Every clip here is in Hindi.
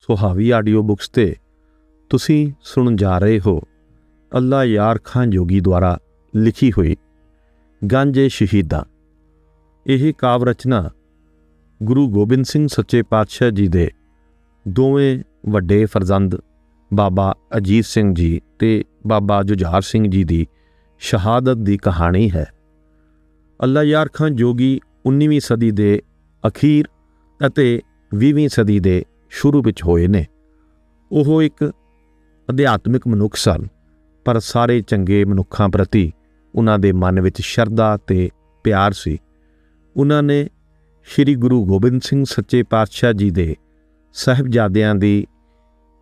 ਸੁਹਾਵੀ ਆਡੀਓ ਬੁੱਕਸ ਤੇ ਤੁਸੀਂ ਸੁਣਨ ਜਾ ਰਹੇ ਹੋ ਅੱਲਾ ਯਾਰ ਖਾਂ ਜੋਗੀ ਦੁਆਰਾ ਲਿਖੀ ਹੋਈ ਗੰਜ ਸ਼ਹੀਦਾਂ। ਇਹ ਕਾਵਿ ਰਚਨਾ ਗੁਰੂ ਗੋਬਿੰਦ ਸਿੰਘ ਸੱਚੇ ਪਾਤਸ਼ਾਹ ਜੀ ਦੇ ਦੋਵੇਂ ਵੱਡੇ ਫਰਜ਼ੰਦ ਬਾਬਾ ਅਜੀਤ ਸਿੰਘ ਜੀ ਤੇ ਬਾਬਾ ਜੁਝਾਰ ਸਿੰਘ ਜੀ ਦੀ ਸ਼ਹਾਦਤ ਦੀ ਕਹਾਣੀ ਹੈ। ਅੱਲਾ ਯਾਰ ਖਾਂ ਜੋਗੀ 19ਵੀਂ ਸਦੀ ਦੇ ਅਖੀਰ ਅਤੇ 20ਵੀਂ ਸਦੀ ਦੇ ਸ਼ੁਰੂ ਵਿੱਚ ਹੋਏ ਨੇ। ਉਹ ਇੱਕ ਅਧਿਆਤਮਿਕ ਮਨੁੱਖ ਸਨ, ਪਰ ਸਾਰੇ ਚੰਗੇ ਮਨੁੱਖਾਂ ਪ੍ਰਤੀ ਉਹਨਾਂ ਦੇ ਮਨ ਵਿੱਚ ਸ਼ਰਧਾ ਤੇ ਪਿਆਰ ਸੀ। ਉਹਨਾਂ ਨੇ ਸ਼੍ਰੀ ਗੁਰੂ ਗੋਬਿੰਦ ਸਿੰਘ ਸੱਚੇ ਪਾਤਸ਼ਾਹ ਜੀ ਦੇ ਸਾਹਿਬਜ਼ਾਦਿਆਂ ਦੀ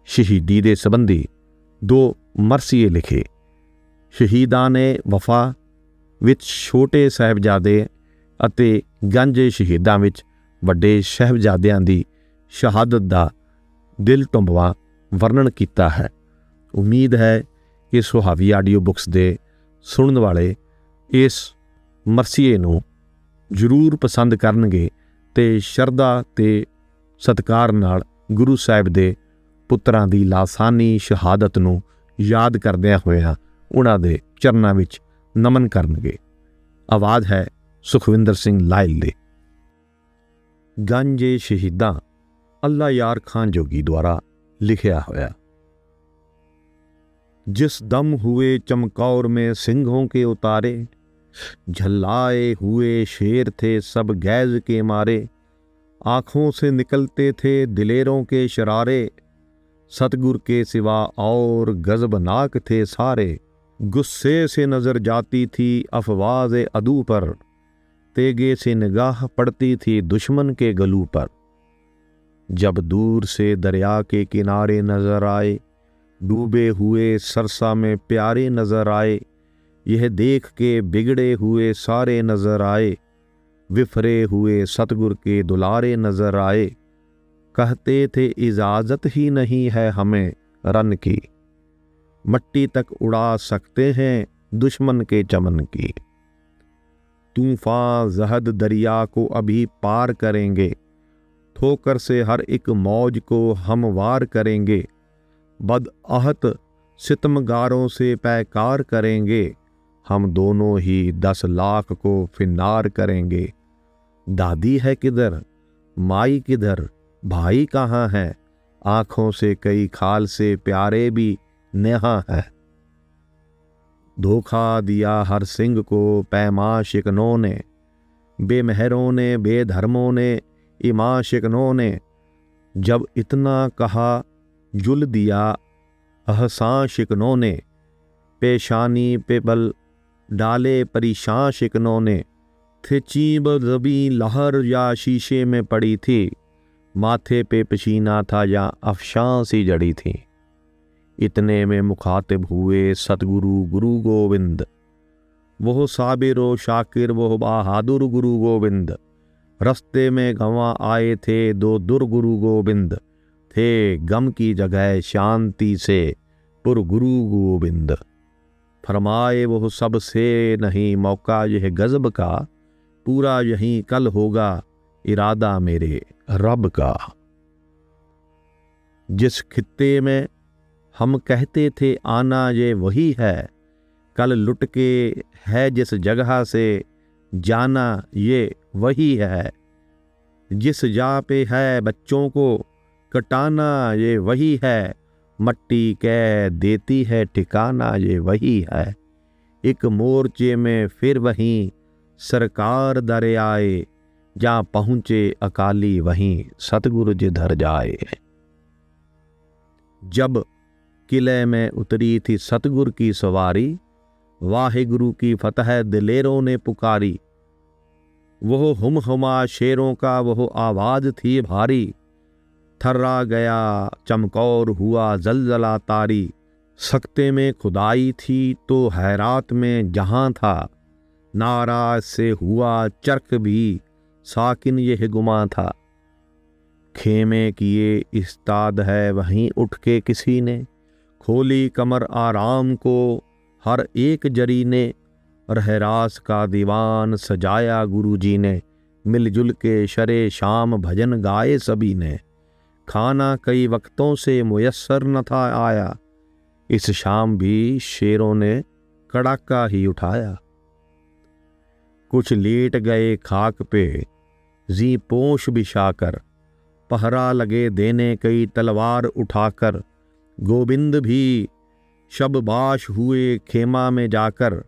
ਸ਼ਹੀਦੀ ਦੇ ਸੰਬੰਧੀ 2 ਮਰਸੀਏ ਲਿਖੇ। ਸ਼ਹੀਦਾਂ ਨੇ ਵਫਾ ਵਿੱਚ ਛੋਟੇ ਸਾਹਿਬਜ਼ਾਦੇ ਅਤੇ ਗੰਜ ਸ਼ਹੀਦਾਂ ਵਿੱਚ ਵੱਡੇ ਸਾਹਿਬਜ਼ਾਦਿਆਂ ਦੀ ਸ਼ਹਾਦਤ ਦਾ ਦਿਲ ਟੁੰਬਵਾਂ ਵਰਣਨ ਕੀਤਾ ਹੈ। ਉਮੀਦ ਹੈ ਕਿ ਸੁਹਾਵੀ ਆਡੀਓ ਬੁੱਕਸ ਦੇ ਸੁਣਨ ਵਾਲੇ ਇਸ ਮਰਸੀਏ ਨੂੰ ਜ਼ਰੂਰ ਪਸੰਦ ਕਰਨਗੇ ਤੇ ਸ਼ਰਧਾ ਤੇ ਸਤਿਕਾਰ ਨਾਲ ਗੁਰੂ ਸਾਹਿਬ ਦੇ ਪੁੱਤਰਾਂ ਦੀ ਲਾਸਾਨੀ ਸ਼ਹਾਦਤ ਨੂੰ ਯਾਦ ਕਰਦਿਆਂ ਹੋਇਆਂ ਉਹਨਾਂ ਦੇ ਚਰਨਾਂ ਵਿੱਚ ਨਮਨ ਕਰਨਗੇ। ਆਵਾਜ਼ ਹੈ ਸੁਖਵਿੰਦਰ ਸਿੰਘ ਲਾਇਲ ਦੀ। ਗੰਜ ਸ਼ਹੀਦਾਂ ਅੱਲਾ ਯਾਰ ਖਾਂ ਜੋਗੀ ਦੁਆਰਾ ਲਿਖਿਆ ਹੋਇਆ। जिस दम हुए चमकौर में सिंहों के उतारे, झल्लाए हुए शेर थे सब गैज के मारे, आँखों से निकलते थे दिलेरों के शरारे, सतगुर के सिवा और गजबनाक थे सारे, गुस्से से नज़र जाती थी अफवाज अदू पर, तेगे से निगाह पड़ती थी दुश्मन के गलू पर, जब दूर से दरिया के किनारे नज़र आए, डूबे हुए सरसा में प्यारे नज़र आए, यह देख के बिगड़े हुए सारे नज़र आए, विफरे हुए सतगुर के दुलारे नज़र आए, कहते थे इजाज़त ही नहीं है हमें रन की, मट्टी तक उड़ा सकते हैं दुश्मन के चमन की, तूफ़ान जहद दरिया को अभी पार करेंगे, ठोकर से हर एक मौज को हम वार करेंगे, बदअहद सितमगारों से पैकार करेंगे, हम दोनों ही 10 लाख को फिनार करेंगे, दादी है किधर माई किधर भाई कहाँ है, आँखों से कई खाल से प्यारे भी नेहा है, धोखा दिया हर सिंह को पैमा शिकनों ने, बेमहरों ने बेधर्मों ने इमा शिकनों ने, जब इतना कहा जुल दिया अहसां शिकनों ने, पेशानी पे बल डाले परेशान शिकनों ने, थे चीब ज़बी लहर या शीशे में पड़ी थी, माथे पे पसीना था या अफशां सी जड़ी थी, इतने में मुखातिब हुए सतगुरु गुरु गोविंद, वो साबिर व शाकिर वो बहादुर गुरु गोविंद, रस्ते में गंवा आए थे 2 दुर्गुरु गोविंद, थे गम की जगह शांति से पुर गुरु गोविंद, फरमाए वो सबसे नहीं मौका यह गजब का, पूरा यहीं कल होगा इरादा मेरे रब का, जिस खित्ते में हम कहते थे आना ये वही है, कल लुट के है जिस जगह से जाना ये वही है, जिस जा पे है बच्चों को कटाना ये वही है, मट्टी कह देती है ठिकाना ये वही है, एक मोर्चे में फिर वहीं सरकार दरे आए, जहाँ पहुँचे अकाली वहीं सतगुरु जिधर जाए, जब किले में उतरी थी सतगुर की सवारी, वाहिगुरु की फतह दिलेरों ने पुकारी, वह हुमा शेरों का वह आवाज़ थी भारी, थर्रा गया चमकौर हुआ जलजला तारी, सकते में खुदाई थी तो हैरात में जहाँ था, नाराज से हुआ चरक भी साकिन यह गुमा था, खेमे किए इस्ताद है वहीं उठ के किसी ने, खोली कमर आराम को हर एक जरी ने, रहरास का दीवान सजाया गुरु जी ने, मिलजुल के शरे शाम भजन गाए सभी ने, खाना कई वक्तों से मुयस्सर न था आया, इस शाम भी शेरों ने कड़ाका ही उठाया। कुछ लेट गए खाक पे जी पोश बिछाकर, पहरा लगे देने कई तलवार उठाकर। गोविंद भी शबबाश हुए खेमा में जाकर,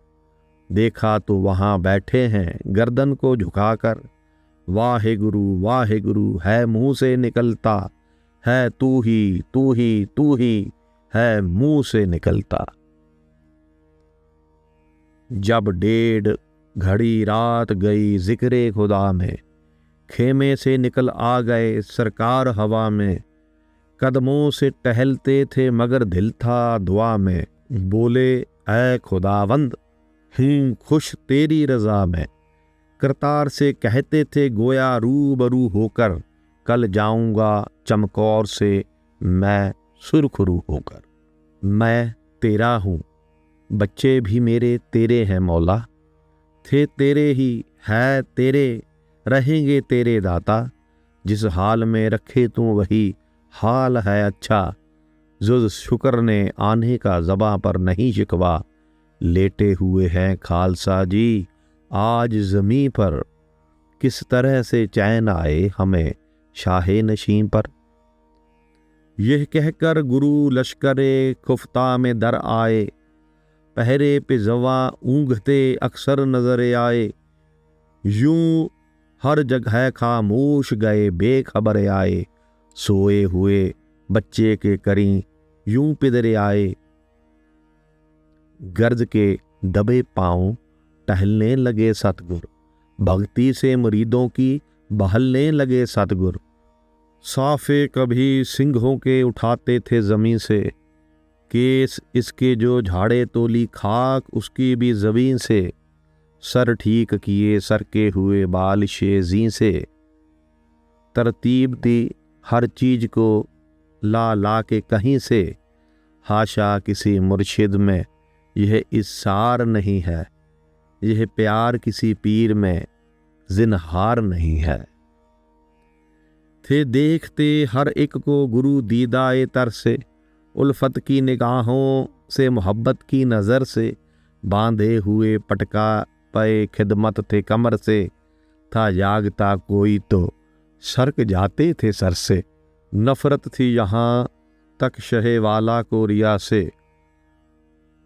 देखा तो वहाँ बैठे हैं गर्दन को झुकाकर। वाहे गुरु है मुंह से निकलता, है तू ही तू ही तू ही है मुंह से निकलता। जब 1.5 घड़ी रात गई जिक्रे खुदा में, खेमे से निकल आ गए सरकार हवा में। कदमों से टहलते थे मगर दिल था दुआ में, बोले ऐ खुदावंद हूँ खुश तेरी रज़ा में। करतार से कहते थे गोया रूबरू होकर, कल जाऊंगा चमकौर से मैं सुरखरू होकर। मैं तेरा हूँ, बच्चे भी मेरे तेरे हैं मौला, थे तेरे ही है तेरे रहेंगे तेरे दाता। जिस हाल में रखे तू वही हाल है अच्छा, जुज़ शुक्र ने आने का ज़बां पर नहीं शिकवा। लेटे हुए हैं खालसा जी आज ज़मीं पर, किस तरह से चैन आए हमें शाहे नशीं पर। यह कहकर गुरु लश्करे खुफ्ता में दर आए, पहरे पे जवां ऊँघते अक्सर नजर आए। यूं हर जगह खामोश गए बेखबर आए, सोए हुए बच्चे के करीं यूं पिदरे आए। गर्ज के दबे पांव टहलने लगे सतगुर, भक्ति से मुरीदों की बहलने लगे सतगुर। साफे कभी सिंहों के उठाते थे ज़मीं से, केस इसके जो झाड़े तोली खाक उसकी भी ज़मीं से। सर ठीक किए सरके हुए बाल शेजी से, तरतीब दी हर चीज़ को ला ला के कहीं से। हाशा किसी मुर्शिद में यह इस्सार नहीं है, यह प्यार किसी पीर में जिनहार नहीं है। थे देखते हर एक को गुरु दीदाए तर से, उल्फत की निगाहों से मोहब्बत की नज़र से। बांधे हुए पटका पे खिदमत थे कमर से, था जागता कोई तो सरक जाते थे सर से। नफ़रत थी यहाँ तक शहे वाला को रिया से,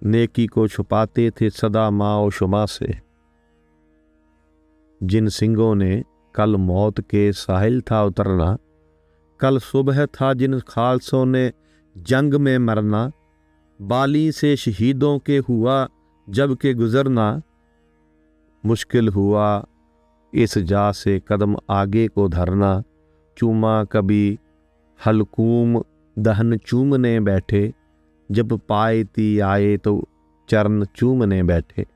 नेकी को छुपाते थे सदा माओ शुमा से। जिन सिंगों ने कल मौत के साहिल था उतरना, कल सुबह था जिन खालसों ने जंग में मरना। बाली से शहीदों के हुआ जब के गुजरना, मुश्किल हुआ इस जा से कदम आगे को धरना। चूमा कभी हलकूम दहन चूमने बैठे, जब पायती आए तो चरण चूमने बैठे।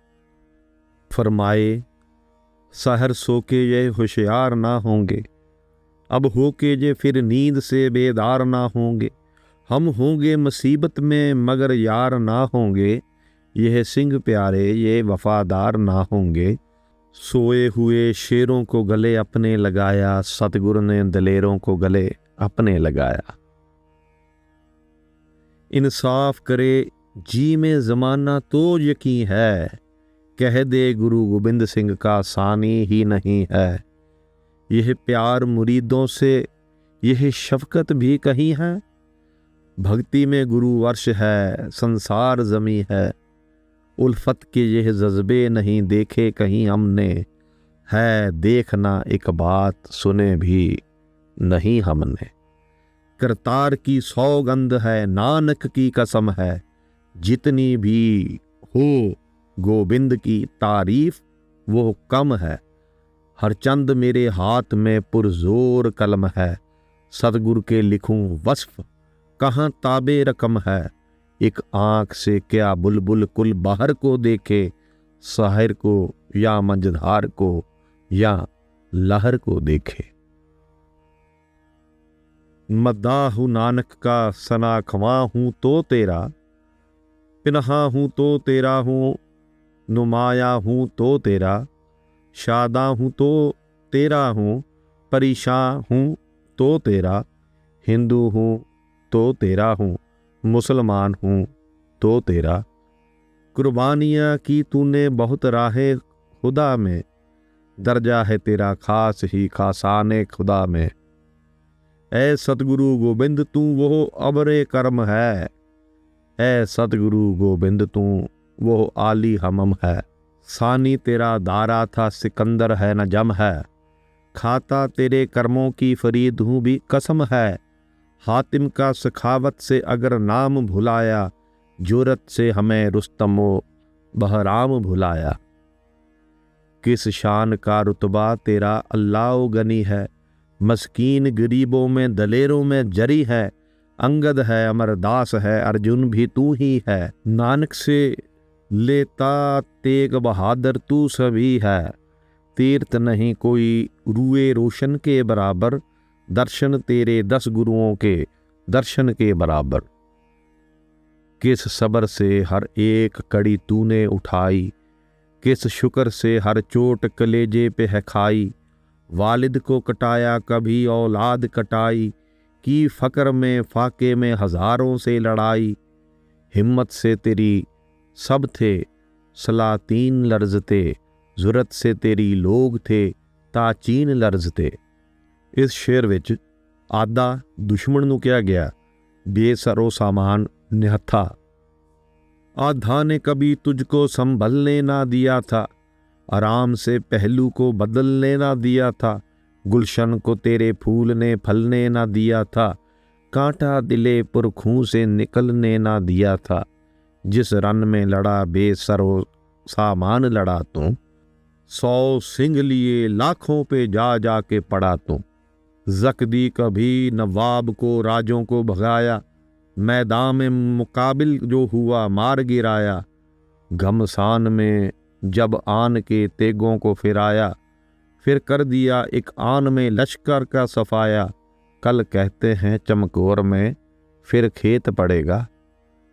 फरमाए सहर सो के ये होशियार ना होंगे, अब हो के जे फिर नींद से बेदार ना होंगे। हम होंगे मुसीबत में मगर यार ना होंगे, यह सिंह प्यारे ये वफादार ना होंगे। सोए हुए शेरों को गले अपने लगाया, सतगुरु ने दलेरों को गले अपने लगाया। इंसाफ करे जी में ज़माना तो यकीन है, कह दे गुरु गोबिंद सिंह का सानी ही नहीं है। यह प्यार मुरीदों से यह शफकत भी कहीं है, भक्ति में गुरु वर्ष है संसार ज़मी है। उल्फत के यह जज्बे नहीं देखे कहीं हमने, है देखना एक बात सुने भी नहीं हमने। करतार की सौगंध है नानक की कसम है, जितनी भी हो गोविंद की तारीफ वो कम है। हर चंद मेरे हाथ में पुरजोर कलम है, सतगुरु के लिखूं वस्फ कहाँ ताबे रकम है। एक आँख से क्या बुलबुल कुल बाहर को देखे, साहिर को या मंझधार को या लहर को देखे। मद्दाहु नानक का सना खवा हूँ तो तेरा, पिनहा हूँ तो तेरा हूँ, नुमाया हूँ तो तेरा। शादा हूँ तो तेरा हूँ, परेशान हूँ तो तेरा। हिंदू हूँ तो तेरा हूँ, मुसलमान हूँ तो तेरा। कुर्बानियाँ की तूने बहुत राहे खुदा में, दर्जा है तेरा खास ही खासाने खुदा में। ऐ सतगुरु गोबिंद तू वो अबरे कर्म है, ऐ सतगुरु गोबिंद तू वो आली हमम है। सानी तेरा दारा था सिकंदर है न जम है, खाता तेरे कर्मों की फरीद हूँ भी कसम है। हातिम का सखावत से अगर नाम भुलाया, जुरत से हमें रुस्तमो बहराम भुलाया। किस शान का रुतबा तेरा अल्लाह गनी है, मस्कीन गरीबों में दलेरों में जरी है। अंगद है अमरदास है अर्जुन भी तू ही है, नानक से लेता तेग बहादुर तू सभी है। तीर्थ नहीं कोई रुए रोशन के बराबर, दर्शन तेरे 10 गुरुओं के दर्शन के बराबर। किस सबर से हर एक कड़ी तूने उठाई, किस शुक्र से हर चोट कलेजे पे है खाई। वालिद को कटाया कभी औलाद कटाई, की फ़क्र में फाके में हज़ारों से लड़ाई। हिम्मत से तेरी सब थे सलातीन लर्जते, ज़रूरत से तेरी लोग थे ताचीन लर्जते। इस शेर विच आदा दुश्मन नूं किया गया बेसरो सामान निहत्था। आधा ने कभी तुझको संभलने ना दिया था, आराम से पहलू को बदलने ना दिया था। गुलशन को तेरे फूल ने फलने ना दिया था, कांटा दिले पुरखूं से निकलने ना दिया था। जिस रन में लड़ा बेसरो सामान लड़ा तू, 100 सिंह लिए लाखों पे जा जा के पड़ा तू। जकदी कभी नवाब को राजों को भगाया, मैदान में मुकाबिल जो हुआ मार गिराया। घमसान में जब आन के तेगों को फिराया, फिर कर दिया एक आन में लश्कर का सफाया। कल कहते हैं चमकौर में फिर खेत पड़ेगा,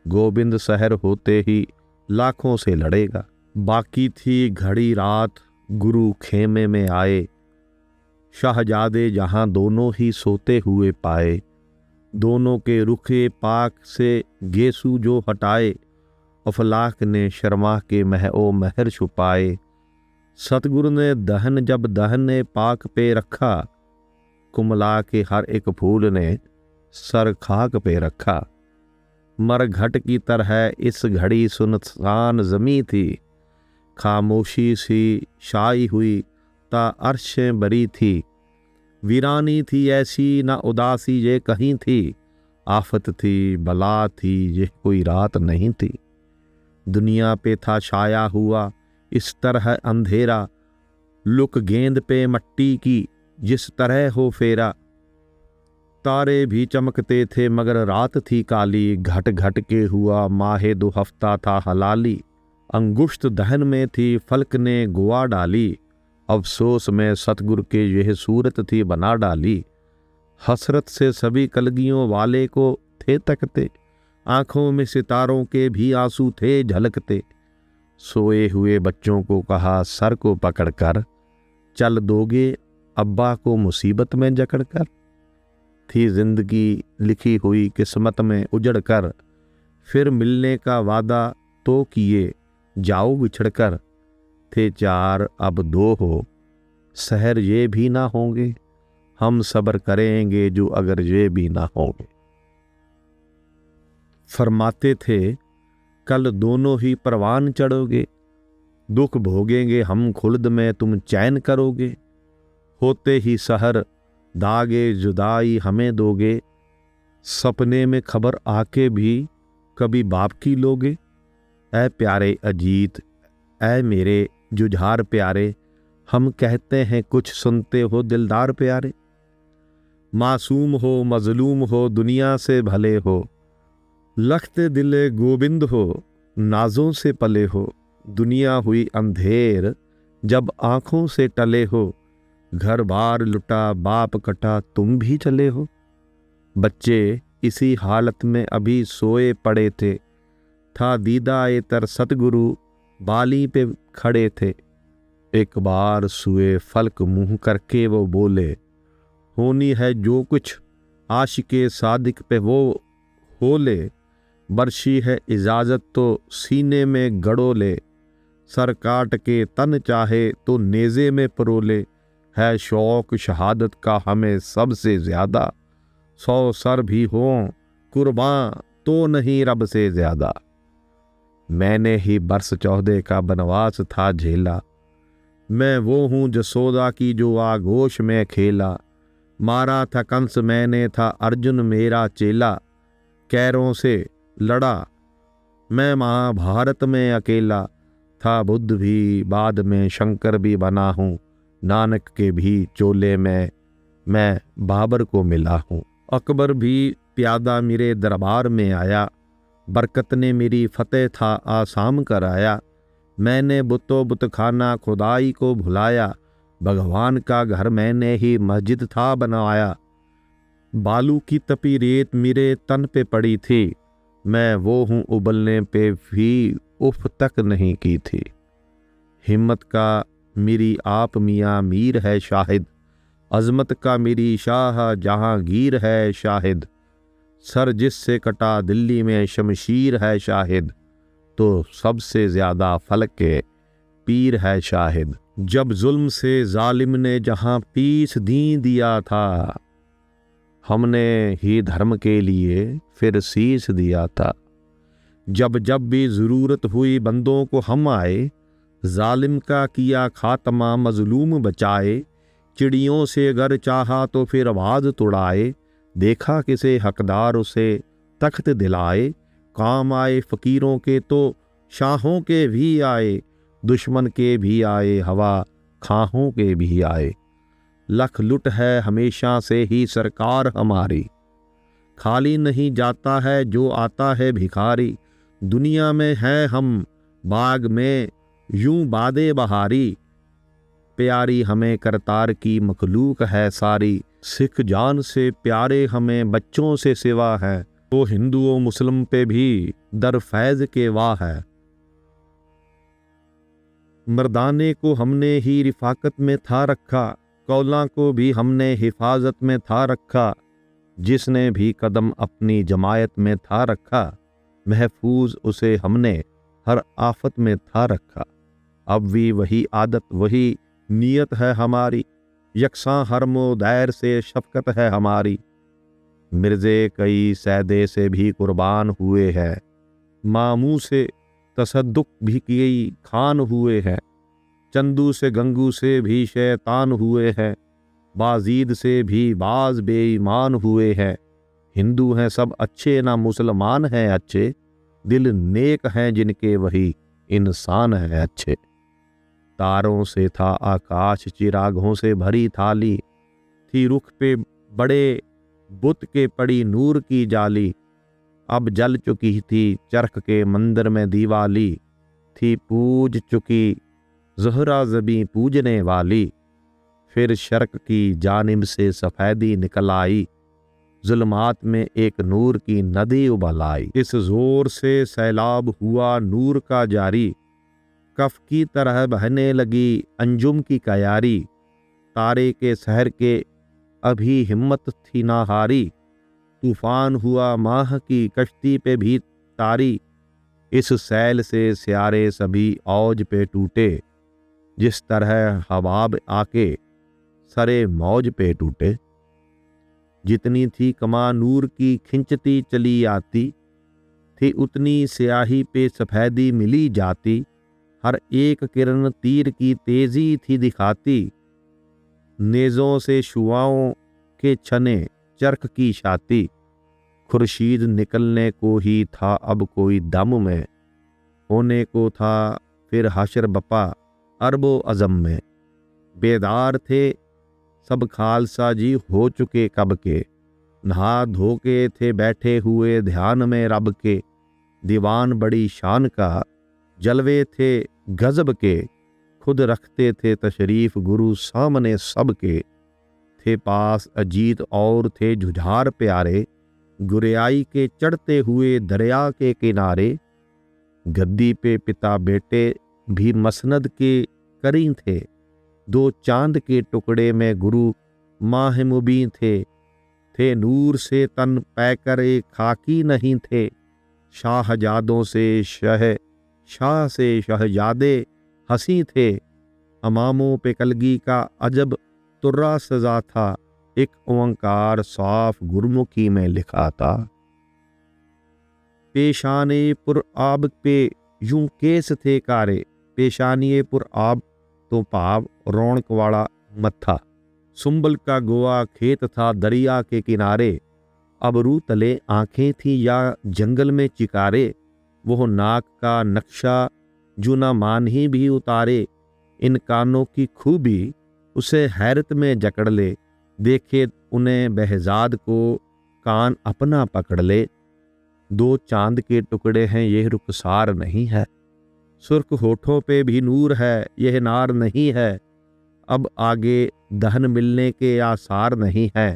गोविंद शहर होते ही लाखों से लड़ेगा। बाकी थी घड़ी रात गुरु खेमे में आए, शाहजादे जहाँ दोनों ही सोते हुए पाए। दोनों के रुखे पाक से गेसू जो हटाए, अफलाक ने शर्मा के महओ महर छुपाए। सतगुरु ने दहन जब दहने पाक पे रखा, कुमला के हर एक फूल ने सर खाक पे रखा। मरघट की तरह इस घड़ी सुनसान जमी थी, खामोशी सी शाई हुई ता अर्शें बरी थी। वीरानी थी ऐसी ना उदासी ये कहीं थी, आफत थी बला थी ये कोई रात नहीं थी। दुनिया पे था छाया हुआ इस तरह अंधेरा, लुक गेंद पे मट्टी की जिस तरह हो फेरा। तारे भी चमकते थे मगर रात थी काली, घट घट के हुआ माहे 2 हफ्ता था हलाली। अंगुश्त दहन में थी फलक ने गुआ डाली, अफसोस में सतगुरु के यह सूरत थी बना डाली। हसरत से सभी कलगियों वाले को थे तकते, आंखों में सितारों के भी आंसू थे झलकते। सोए हुए बच्चों को कहा सर को पकड़कर, चल दोगे अब्बा को मुसीबत में जकड़कर। थी जिंदगी लिखी हुई किस्मत में उजड़ कर, फिर मिलने का वादा तो किए जाओ बिछड़कर। थे 4 अब 2 हो, सहर ये भी ना होंगे, हम सब्र करेंगे जो अगर ये भी ना होंगे। फरमाते थे कल दोनों ही परवान चढ़ोगे, दुख भोगेंगे हम खुल्द में तुम चैन करोगे। होते ही सहर दागे जुदाई हमें दोगे, सपने में खबर आके भी कभी बाप की लोगे। ऐ प्यारे अजीत ऐ मेरे जुझार प्यारे, हम कहते हैं कुछ सुनते हो दिलदार प्यारे। मासूम हो मजलूम हो दुनिया से भले हो, लखते दिले गोविंद हो नाजों से पले हो। दुनिया हुई अंधेर जब आँखों से टले हो, घर बार लुटा बाप कटा तुम भी चले हो। बच्चे इसी हालत में अभी सोए पड़े थे, था दीदा ए तर सतगुरु बाली पे खड़े थे। एक बार सुए फलक मुंह करके वो बोले, होनी है जो कुछ आशिके सादिक पे वो हो ले, बरशी है इजाज़त तो सीने में गड़ो ले, सर काट के तन चाहे तो नेज़े में परो ले, है शौक़ शहादत का हमें सबसे ज़्यादा, 100 सर भी हों कुर्बान तो नहीं रब से ज़्यादा। मैंने ही बरस 14 का बनवास था झेला, मैं वो हूँ जसोदा की जो आगोश में खेला, मारा था कंस मैंने था अर्जुन मेरा चेला, कैरों से लड़ा मैं महाभारत में अकेला, था बुद्ध भी बाद में शंकर भी बना हूँ, नानक के भी चोले में मैं बाबर को मिला हूँ। अकबर भी प्यादा मेरे दरबार में आया, बरकत ने मेरी फतेह था आसाम कराया, मैंने बुतो बुतखाना खुदाई को भुलाया, भगवान का घर मैंने ही मस्जिद था बनवाया, बालू की तपी रेत मेरे तन पे पड़ी थी, मैं वो हूँ उबलने पे भी उफ तक नहीं की थी। हिम्मत का मेरी आप मियाँ मीर है शाहिद, अज़मत का मेरी शाह जहांगीर है शाहिद, सर जिससे कटा दिल्ली में शमशीर है शाहिद, तो सबसे ज़्यादा फलक के पीर है शाहिद। जब जुल्म से जालिम ने जहाँ पीस दी दिया था, हमने ही धर्म के लिए फिर शीश दिया था, जब जब भी ज़रूरत हुई बंदों को हम आए, जालिम का किया खात्मा मजलूम बचाए, चिड़ियों से अगर चाहा तो फिर आवाज़ तुड़ाए, देखा किसे हकदार उसे तख्त दिलाए, काम आए फ़कीरों के तो शाहों के भी आए, दुश्मन के भी आए हवा खाहों के भी आए, लख लुट है हमेशा से ही सरकार हमारी, खाली नहीं जाता है जो आता है भिखारी, दुनिया में है हम बाग में यूं बादे बहारी, प्यारी हमें करतार की मखलूक है सारी, सिख जान से प्यारे हमें बच्चों से सिवा है, तो हिंदुओं मुस्लिम पे भी दर फैज़ के वाह है। मर्दाने को हमने ही रिफाकत में था रखा, कौला को भी हमने हिफाजत में था रखा, जिसने भी कदम अपनी जमायत में था रखा, महफूज उसे हमने हर आफत में था रखा। अब भी वही आदत वही नीयत है हमारी, यकसां हर मोदैर से शफकत है हमारी, मिर्ज़े कई सैदे से भी कुर्बान हुए हैं, मामू से तसद्दुक भी कई खान हुए हैं, चंदू से गंगू से भी शैतान हुए हैं, बाजीद से भी बाज बेईमान हुए हैं, हिंदू हैं सब अच्छे ना मुसलमान हैं अच्छे, दिल नेक हैं जिनके वही इंसान हैं अच्छे। तारों से था आकाश चिरागों से भरी थाली, थी रुख पे बड़े बुत के पड़ी नूर की जाली, अब जल चुकी थी चरख के मंदिर में दीवाली, थी पूज चुकी ज़हरा ज़बी पूजने वाली, फिर शर्क की जानिब से सफ़ेदी निकल आई, जुल्मात में एक नूर की नदी उबल आई, इस जोर से सैलाब हुआ नूर का जारी, कफ की तरह बहने लगी अंजुम की कयारी, तारे के शहर के अभी हिम्मत थी ना हारी, तूफान हुआ माह की कश्ती पे भी तारी, इस सैल से स्यारे सभी औज पे टूटे, जिस तरह हवाब आके सरे मौज पे टूटे, जितनी थी कमा नूर की खिंचती चली आती, थी उतनी स्याही पे सफ़ेदी मिली जाती, हर एक किरण तीर की तेजी थी दिखाती, नेज़ों से शुआओं के छने चरख की छाती, खुर्शीद निकलने को ही था अब कोई दम में, होने को था फिर हशर बपा अरबो अज़म में, बेदार थे सब खालसा जी हो चुके कब के, नहा धो के थे बैठे हुए ध्यान में रब के, दीवान बड़ी शान का जलवे थे गजब के, खुद रखते थे तशरीफ गुरु सामने सब के, थे पास अजीत और थे जुझार प्यारे, गुरियाई के चढ़ते हुए दरिया के किनारे, गद्दी पे पिता बेटे भी मसनद के करीं थे, दो चांद के टुकड़े में गुरु माह मुबीन थे, थे नूर से तन पैकर एक खाकी नहीं थे। शाहजादों से शाह से शहजादे हंसी थे। अमामों पे कलगी का अजब तुर्रा सजा था। एक ओंकार साफ गुरमुखी में लिखा था। पेशाने पुर आब पे यूं केस थे कारे। पेशानिए पुर आब तो भाव रौनक वाला मत्था। सुंबल का गोआ खेत था दरिया के किनारे। अबरू तले आंखें थी या जंगल में चिकारे। वो नाक का नक्शा जो न मान ही भी उतारे। इन कानों की खूबी उसे हैरत में जकड़ ले। देखे उन्हें बहजाद को कान अपना पकड़ ले। दो चांद के टुकड़े हैं यह रुखसार नहीं है। सुर्ख होठों पे भी नूर है यह नार नहीं है। अब आगे दहन मिलने के आसार नहीं है।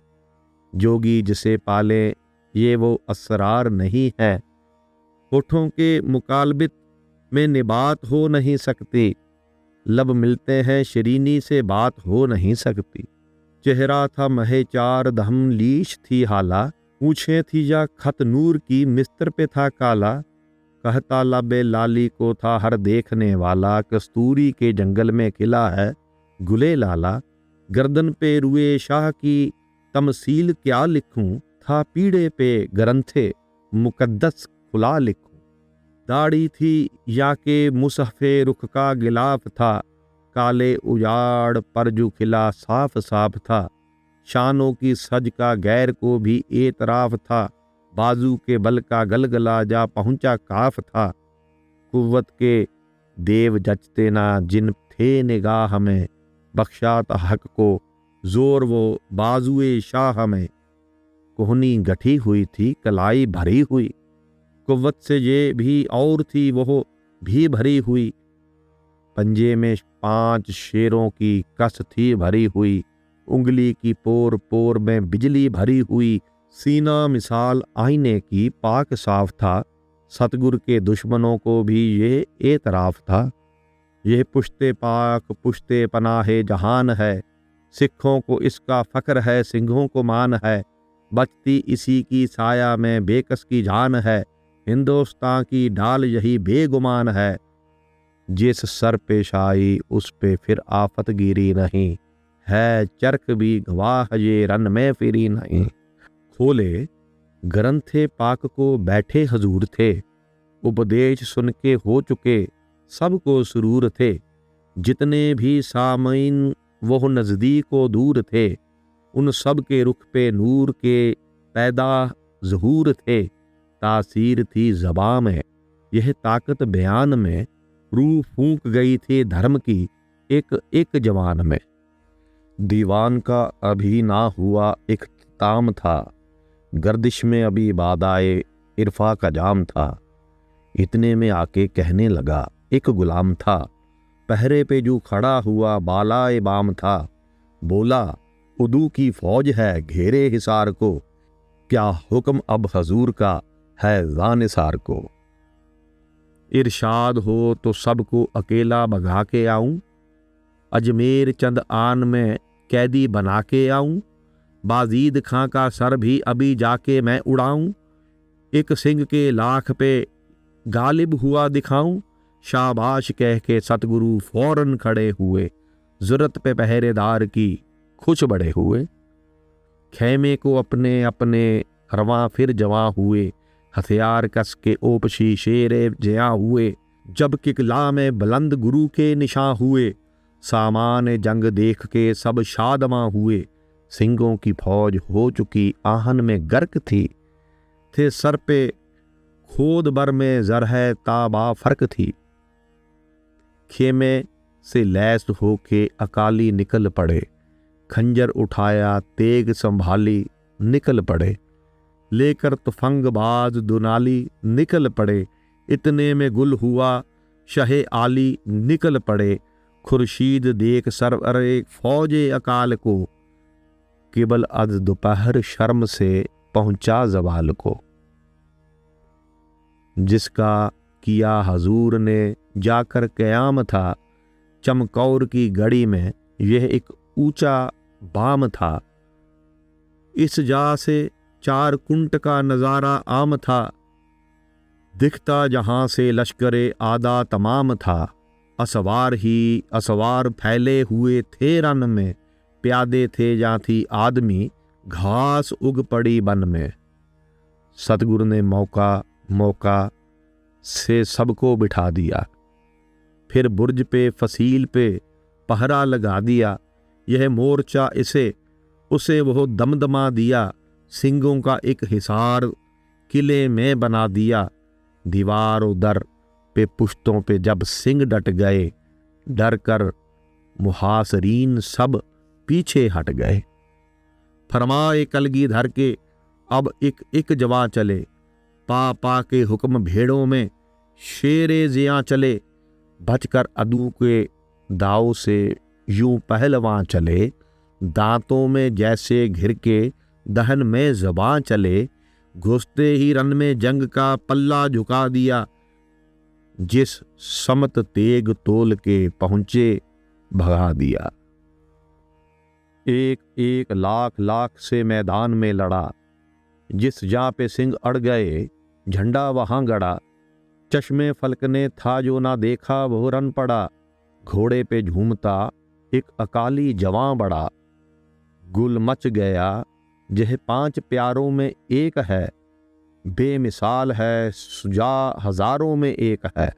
जोगी जिसे पाले ये वो असरार नहीं है। होठों के मुकालबित में निबात हो नहीं सकती। लब मिलते हैं शरीनी से बात हो नहीं सकती। चेहरा था महे चार दहम लीश थी हाला। पूछे थी या खत नूर की मिस्तर पे था काला। कहता लबे लाली को था हर देखने वाला। कस्तूरी के जंगल में खिला है गुले लाला। गर्दन पे रुए शाह की तमसील क्या लिखूं। था पीड़े पे ग्रंथे मुकद्दस खुला लिखूं। दाढ़ी थी या के मुसहफे रुख का गिलाफ था। काले उजाड़ पर जो खिला साफ साफ था। शानों की सज का गैर को भी एतराफ था। बाजू के बल का गलगला जा पहुंचा काफ था। कुव्वत के देव जचते ना जिन थे निगाह में। बख्शात हक को जोर वो बाजुए शाह में। कोहनी गठी हुई थी कलाई भरी हुई। कुव्वत से ये भी और थी वो भी भरी हुई। पंजे में 5 शेरों की कस थी भरी हुई। उंगली की पोर पोर में बिजली भरी हुई। सीना मिसाल आईने की पाक साफ था। सतगुर के दुश्मनों को भी ये एतराफ था। यह पुश्ते पाक पुश्ते पनाहे जहान है। सिखों को इसका फ़क्र है सिंहों को मान है। बचती इसी की साया में बेकस की जान है। हिंदुस्तान की डाल यही बेगुमान है। जिस सर पेश आई उस पे फिर आफत गिरी नहीं है। चरक भी गवाह ये रन में फिरी नहीं। खोले ग्रंथे पाक को बैठे हजूर थे। उपदेश सुन के हो चुके सबको सुरूर थे। जितने भी सामीन वो नज़दीक व दूर थे। उन सब के रुख पे नूर के पैदा ज़हूर थे। तासीर थी ज़बां में यह ताकत बयान में। रूह फूंक गई थी धर्म की एक एक जवान में। दीवान का अभी ना हुआ इख्तिताम था। गर्दिश में अभी बादाए इरफा का जाम था। इतने में आके कहने लगा एक गुलाम था। पहरे पे जो खड़ा हुआ बालाए बाम था। बोला उदू की फौज है घेरे हिसार को। क्या हुक्म अब हजूर का है जानिसार को। इरशाद हो तो सबको अकेला भगा के आऊं। अजमेर चंद आन में कैदी बना के आऊं। बाजीद खां का सर भी अभी जाके मैं उड़ाऊं। एक सिंह के लाख पे गालिब हुआ दिखाऊं। शाबाश कह के सतगुरु फौरन खड़े हुए। ज़रूरत पे पहरेदार की खुश बड़े हुए। खेमे को अपने अपने रवां फिर जवां हुए। हथियार कस के ओपशी शेरे जया हुए। जब किकला में बुलंद गुरु के निशां हुए। सामान जंग देख के सब शादमां हुए। सिंगों की फौज हो चुकी आहन में गर्क थी। थे सर पे खोद बर में जरह ताबा फर्क थी। खेमे से लैस होके अकाली निकल पड़े। खंजर उठाया तेग संभाली निकल पड़े। लेकर तुफंगबाज दुनाली निकल पड़े। इतने में गुल हुआ शहे आली निकल पड़े। खुर्शीद देख सरवरे फौजे अकाल को। केवल अद दोपहर शर्म से पहुंचा जवाल को। जिसका किया हजूर ने जाकर क़याम था। चमकौर की गड़ी में यह एक ऊंचा बाम था। इस जा से 4 कुंट का नज़ारा आम था, दिखता जहाँ से लश्करे आदा तमाम था। असवार ही असवार फैले हुए थे रन में, प्यादे थे जहाँ थी आदमी, घास उग पड़ी बन में। सतगुरु ने मौका मौका से सबको बिठा दिया, फिर बुर्ज पे फसील पे पहरा लगा दिया। यह मोर्चा इसे उसे वो दमदमा दिया, सिंगों का एक हिसार किले में बना दिया। दीवार दर पे पुश्तों पे जब सिंह डट गए, डर कर मुहासरीन सब पीछे हट गए। फरमाए कलगीधर के अब एक एक जवां चले, पा पा के हुक्म भेड़ों में शेरे जियां चले। बचकर अदू के दाव से यूं पहलवां चले, दांतों में जैसे घिर के दहन में ज़बां चले। घुसते ही रन में जंग का पल्ला झुका दिया, जिस समत तेग तोल के पहुंचे भगा दिया। एक एक लाख लाख से मैदान में लड़ा, जिस जहाँ पे सिंह अड़ गए झंडा वहां गड़ा। चश्मे फलक ने था जो ना देखा वो रन पड़ा, घोड़े पे झूमता एक अकाली जवां बड़ा। गुल मच गया यह 5 प्यारों में एक है, बेमिसाल है सुजा हजारों में एक है।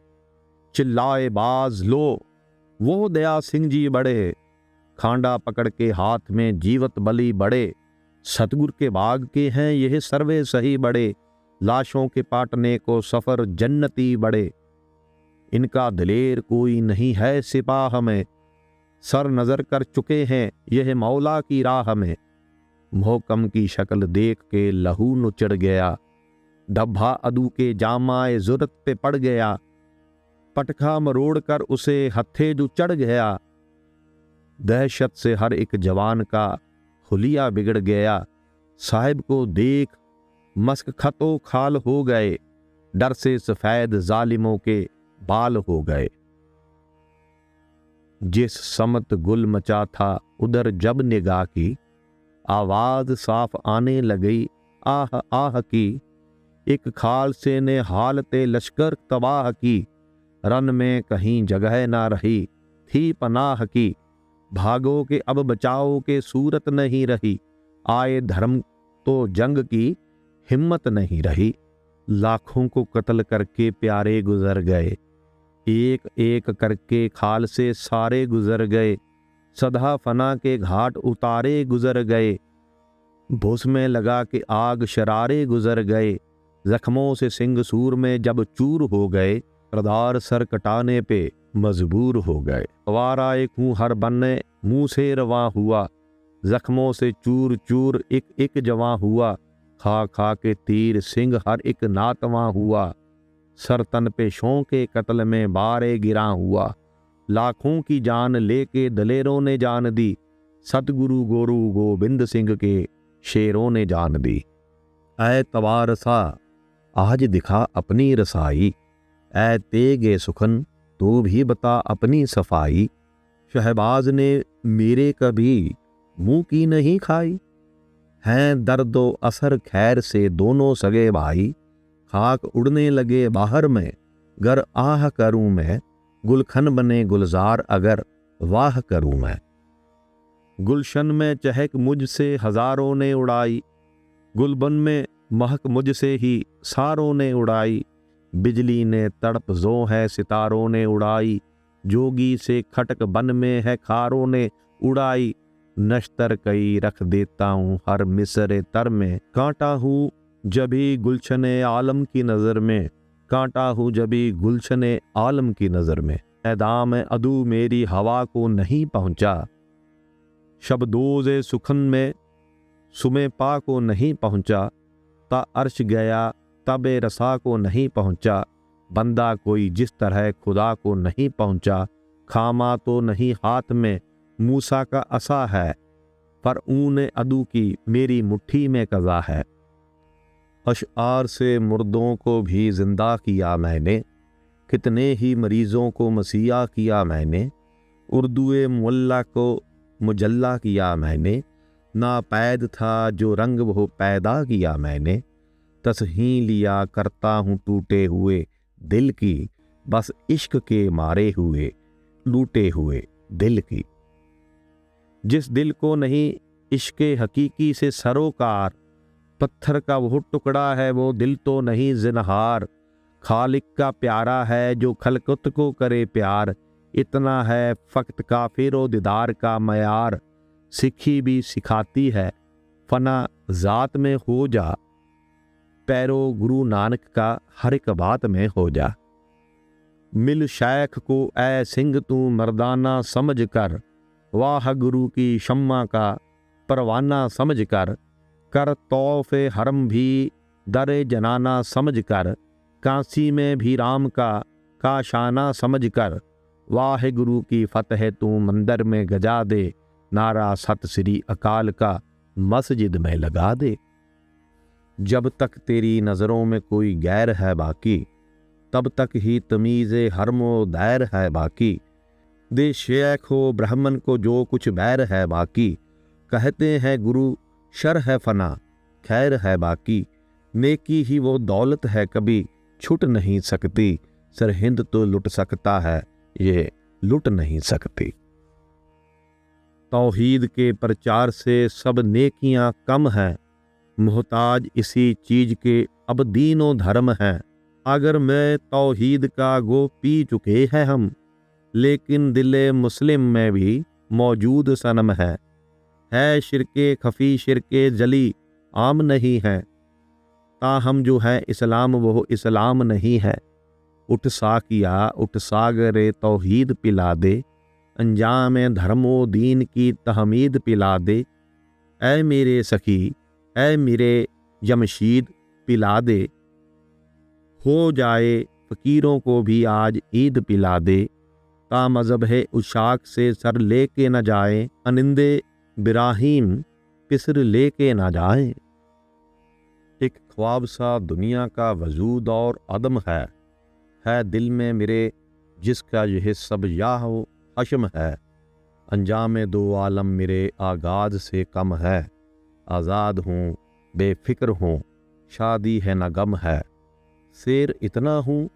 चिल्लाए बाज लो वो दया सिंह जी बड़े, खांडा पकड़ के हाथ में जीवत बली बड़े। सतगुर के बाग के हैं यह सर्वे सही बड़े, लाशों के पाटने को सफर जन्नती बड़े। इनका दिलेर कोई नहीं है सिपाह में, सर नजर कर चुके हैं यह मौला की राह में। मोहकम की शक्ल देख के लहू नुचड़ गया, डब्बा अदू के जामाए जुरत पे पड़ गया। पटखा मरोड़ कर उसे हत्थे जो चढ़ गया, दहशत से हर एक जवान का हुलिया बिगड़ गया। साहिब को देख मस्क खतो खाल हो गए, डर से सफेद जालिमों के बाल हो गए। जिस समत गुल मचा था उधर जब निगाह की, आवाज साफ आने लगी आह आह की। एक खालसे ने हालते लश्कर तबाह की, रन में कहीं जगह ना रही थी पनाह की। भागो के अब बचाओ के सूरत नहीं रही, आए धर्म तो जंग की हिम्मत नहीं रही। लाखों को कत्ल करके प्यारे गुजर गए, एक एक करके खालसे सारे गुजर गए। सदा फना के घाट उतारे गुजर गए, भूस में लगा के आग शरारे गुजर गए। जख्मों से सिंह सूर में जब चूर हो गए, सरदार सर कटाने पे मजबूर हो गए। वारा एक हूँ हर बनने मुँह से रवा हुआ, जख्मों से चूर चूर एक एक जवां हुआ। खा खा के तीर सिंह हर एक नातवां हुआ, सर तन पे शों के कत्ल में बारे गिरा हुआ। लाखों की जान लेके दलेरों ने जान दी, सतगुरु गोरु गोबिंद सिंह के शेरों ने जान दी। ऐ तवारसा आज दिखा अपनी रसाई, ऐ तेगे सुखन तू भी बता अपनी सफाई। शहबाज ने मेरे कभी मुंह की नहीं खाई, हैं दर्दो असर खैर से दोनों सगे भाई। खाक उड़ने लगे बाहर में गर आह करूं मैं, गुलखन बने गुलजार अगर वाह करूं मैं। गुलशन में चहक मुझसे हजारों ने उड़ाई, गुलबन में महक मुझसे ही सारों ने उड़ाई। बिजली ने तड़प जो है सितारों ने उड़ाई, जोगी से खटक बन में है खारों ने उड़ाई। नश्तर कई रख देता हूँ हर मिसरे तर में, कांटा हूँ जभी गुलशने आलम की नज़र में, कांटा हूँ जभी गुलशने आलम की नज़र में। ऐदाम अदू मेरी हवा को नहीं पहुँचा, शब्दोज़े सुखन में सुमे पा को नहीं पहुँचा। ता अर्श गया तबे रसा को नहीं पहुँचा, बंदा कोई जिस तरह खुदा को नहीं पहुँचा। खामा तो नहीं हाथ में मूसा का असा है, पर ऊने अदू की मेरी मुट्ठी में कज़ा है। अशआर से मुर्दों को भी जिंदा किया मैंने, कितने ही मरीज़ों को मसीहा किया मैंने। उर्दुए मुल्ला को मुजल्ला किया मैंने, नापैद था जो रंग वो पैदा किया मैंने, तस ही लिया करता हूँ टूटे हुए दिल की, बस इश्क के मारे हुए लूटे हुए दिल की। जिस दिल को नहीं इश्क हकीकी से सरोकार, पत्थर का वो टुकड़ा है वो दिल तो नहीं जिनहार। खालिक का प्यारा है जो खलकत को करे प्यार, इतना है फ़क्त काफिरो दीदार का मयार। सिखी भी सिखाती है फना ज़ात में हो जा, पैरो गुरु नानक का हर एक बात में हो जा। मिल शेख को ऐ सिंह तू मर्दाना समझ कर, वाह गुरु की शम्मा का परवाना समझ कर। कर तौफ़े हरम भी दरे जनाना समझ कर, कांसी में भी राम का काशाना समझ कर। वाह गुरु की फतह तू मंदिर में गजा दे, नारा सत श्री अकाल का मस्जिद में लगा दे। जब तक तेरी नज़रों में कोई गैर है बाकी, तब तक ही तमीज़े हरमो दैर है बाकी। दे शेख हो ब्राह्मण को जो कुछ बैर है बाकी, कहते हैं गुरु शर है फना खैर है बाकी। नेकी ही वो दौलत है कभी छूट नहीं सकती, सरहिंद तो लुट सकता है ये लुट नहीं सकती। तौहीद के प्रचार से सब नेकियां कम हैं, मोहताज इसी चीज के अब दीनों धर्म हैं। अगर मैं तौहीद का गो पी चुके हैं हम, लेकिन दिले मुस्लिम में भी मौजूद सनम है शिरके खफी शिरके जली आम नहीं है, ताहम जो है इस्लाम वो इस्लाम नहीं है। उठ साकिया उठ सागरे तौहीद पिला दे, अंजाम धर्मो दीन की तहमीद पिला दे। ऐ मेरे सखी ऐ मेरे जमशीद पिला दे, हो जाए फ़कीरों को भी आज ईद पिला दे। ता मज़हब है उशाक से सर लेके न जाए, अनिंदे बिराहीम पिसर लेके न जाए। एक ख्वाब सा दुनिया का वजूद और अदम है दिल में मेरे जिसका यह सब याह हशम है। अंजाम दो आलम मेरे आगाज़ से कम है, आज़ाद हूँ बेफ़िक्र हूँ शादी है न गम है। शेर इतना हूँ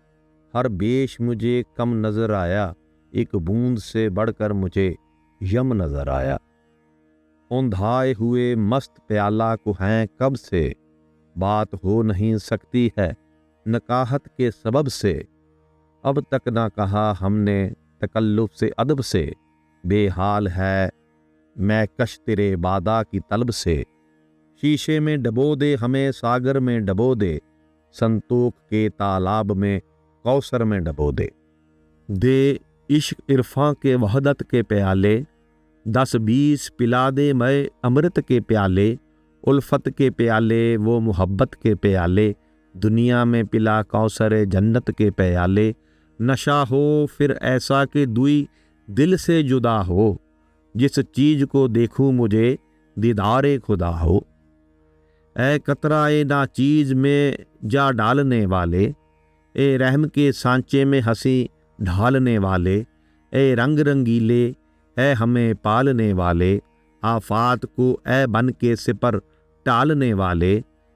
हर बेश मुझे कम नज़र आया, एक बूंद से बढ़कर मुझे यम नज़र आया। औंधाए हुए मस्त प्याला को हैं कब से, बात हो नहीं सकती है नकाहत के सबब से। अब तक ना कहा हमने तकल्लुफ़ से अदब से, बेहाल है मैं कश तेरे बादा की तलब से। शीशे में डबो दे हमें सागर में डबो दे, संतोख के तालाब में कौसर में डबो दे। दे इश्क इरफां के वहदत के प्याले, 10-20 पिला दे मैं अमृत के प्याले। उल्फत के प्याले वो मोहब्बत के प्याले, दुनिया में पिला कौसर जन्नत के प्याले। नशा हो फिर ऐसा कि दुई दिल से जुदा हो, जिस चीज़ को देखूं मुझे दीदारे खुदा हो। ऐ कतराए ना चीज़ में जा डालने वाले, ए रहम के सांचे में हंसी ढालने वाले। ए रंग रंगीले है हमें पालने वाले, आफात को ए बन के सिपर टालने वाले।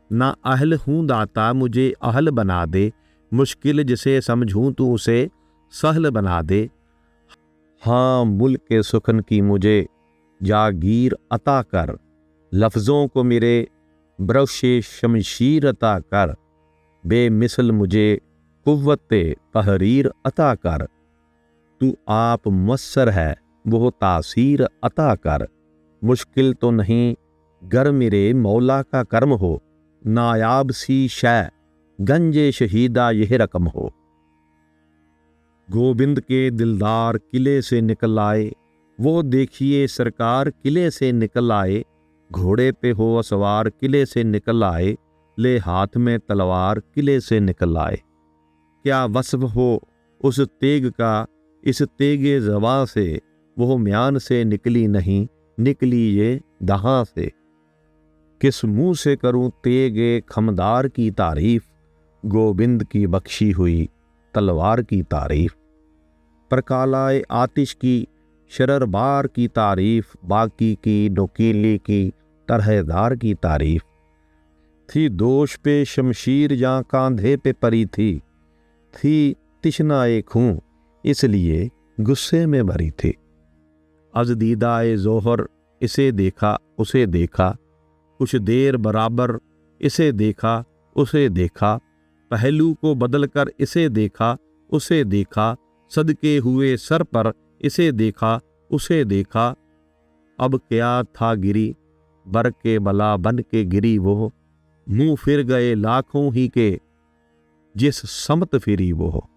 ना अहल हूँ दाता मुझे अहल बना दे, मुश्किल जिसे समझूँ तू उसे सहल बना दे। हाँ मुल्क के सुखन की मुझे जागीर अता कर, लफ्ज़ों को मेरे ब्रशे शमशीर अता कर। बेमिसल मुझे कुव्वते तहरीर अता कर, तू आप मुयस्सर है वो तासीर अता कर। मुश्किल तो नहीं गर मेरे मौला का कर्म हो, नायाब सी शै गंजे शहीदा यह रकम हो। गोविंद के दिलदार किले से निकल आए, वो देखिए सरकार किले से निकल आए। घोड़े पे हो सवार किले से निकल आए, ले हाथ में तलवार किले से निकल आए। क्या वस्फ हो उस तेग का इस तेगे ज़बां से, वो म्यान से निकली नहीं निकली ये दहां से। किस मुँह से करूं तेगे खमदार की तारीफ, गोविंद की बख्शी हुई तलवार की तारीफ। परकालाए आतिश की शररबार की तारीफ, बाकी की नोकीली की तरहदार की तारीफ थी। दोष पे शमशीर जहाँ कांधे पे परी थी तिश्नाए खूं इसलिए गुस्से में भरी थी। अज़दीदाए ज़ोहर इसे देखा उसे देखा, कुछ देर बराबर इसे देखा उसे देखा, पहलू को बदलकर इसे देखा उसे देखा, सदके हुए सर पर इसे देखा उसे देखा। अब क्या था गिरी बर के बला बन के गिरी वो, मुंह फिर गए लाखों ही के जिस समत फिरी वो।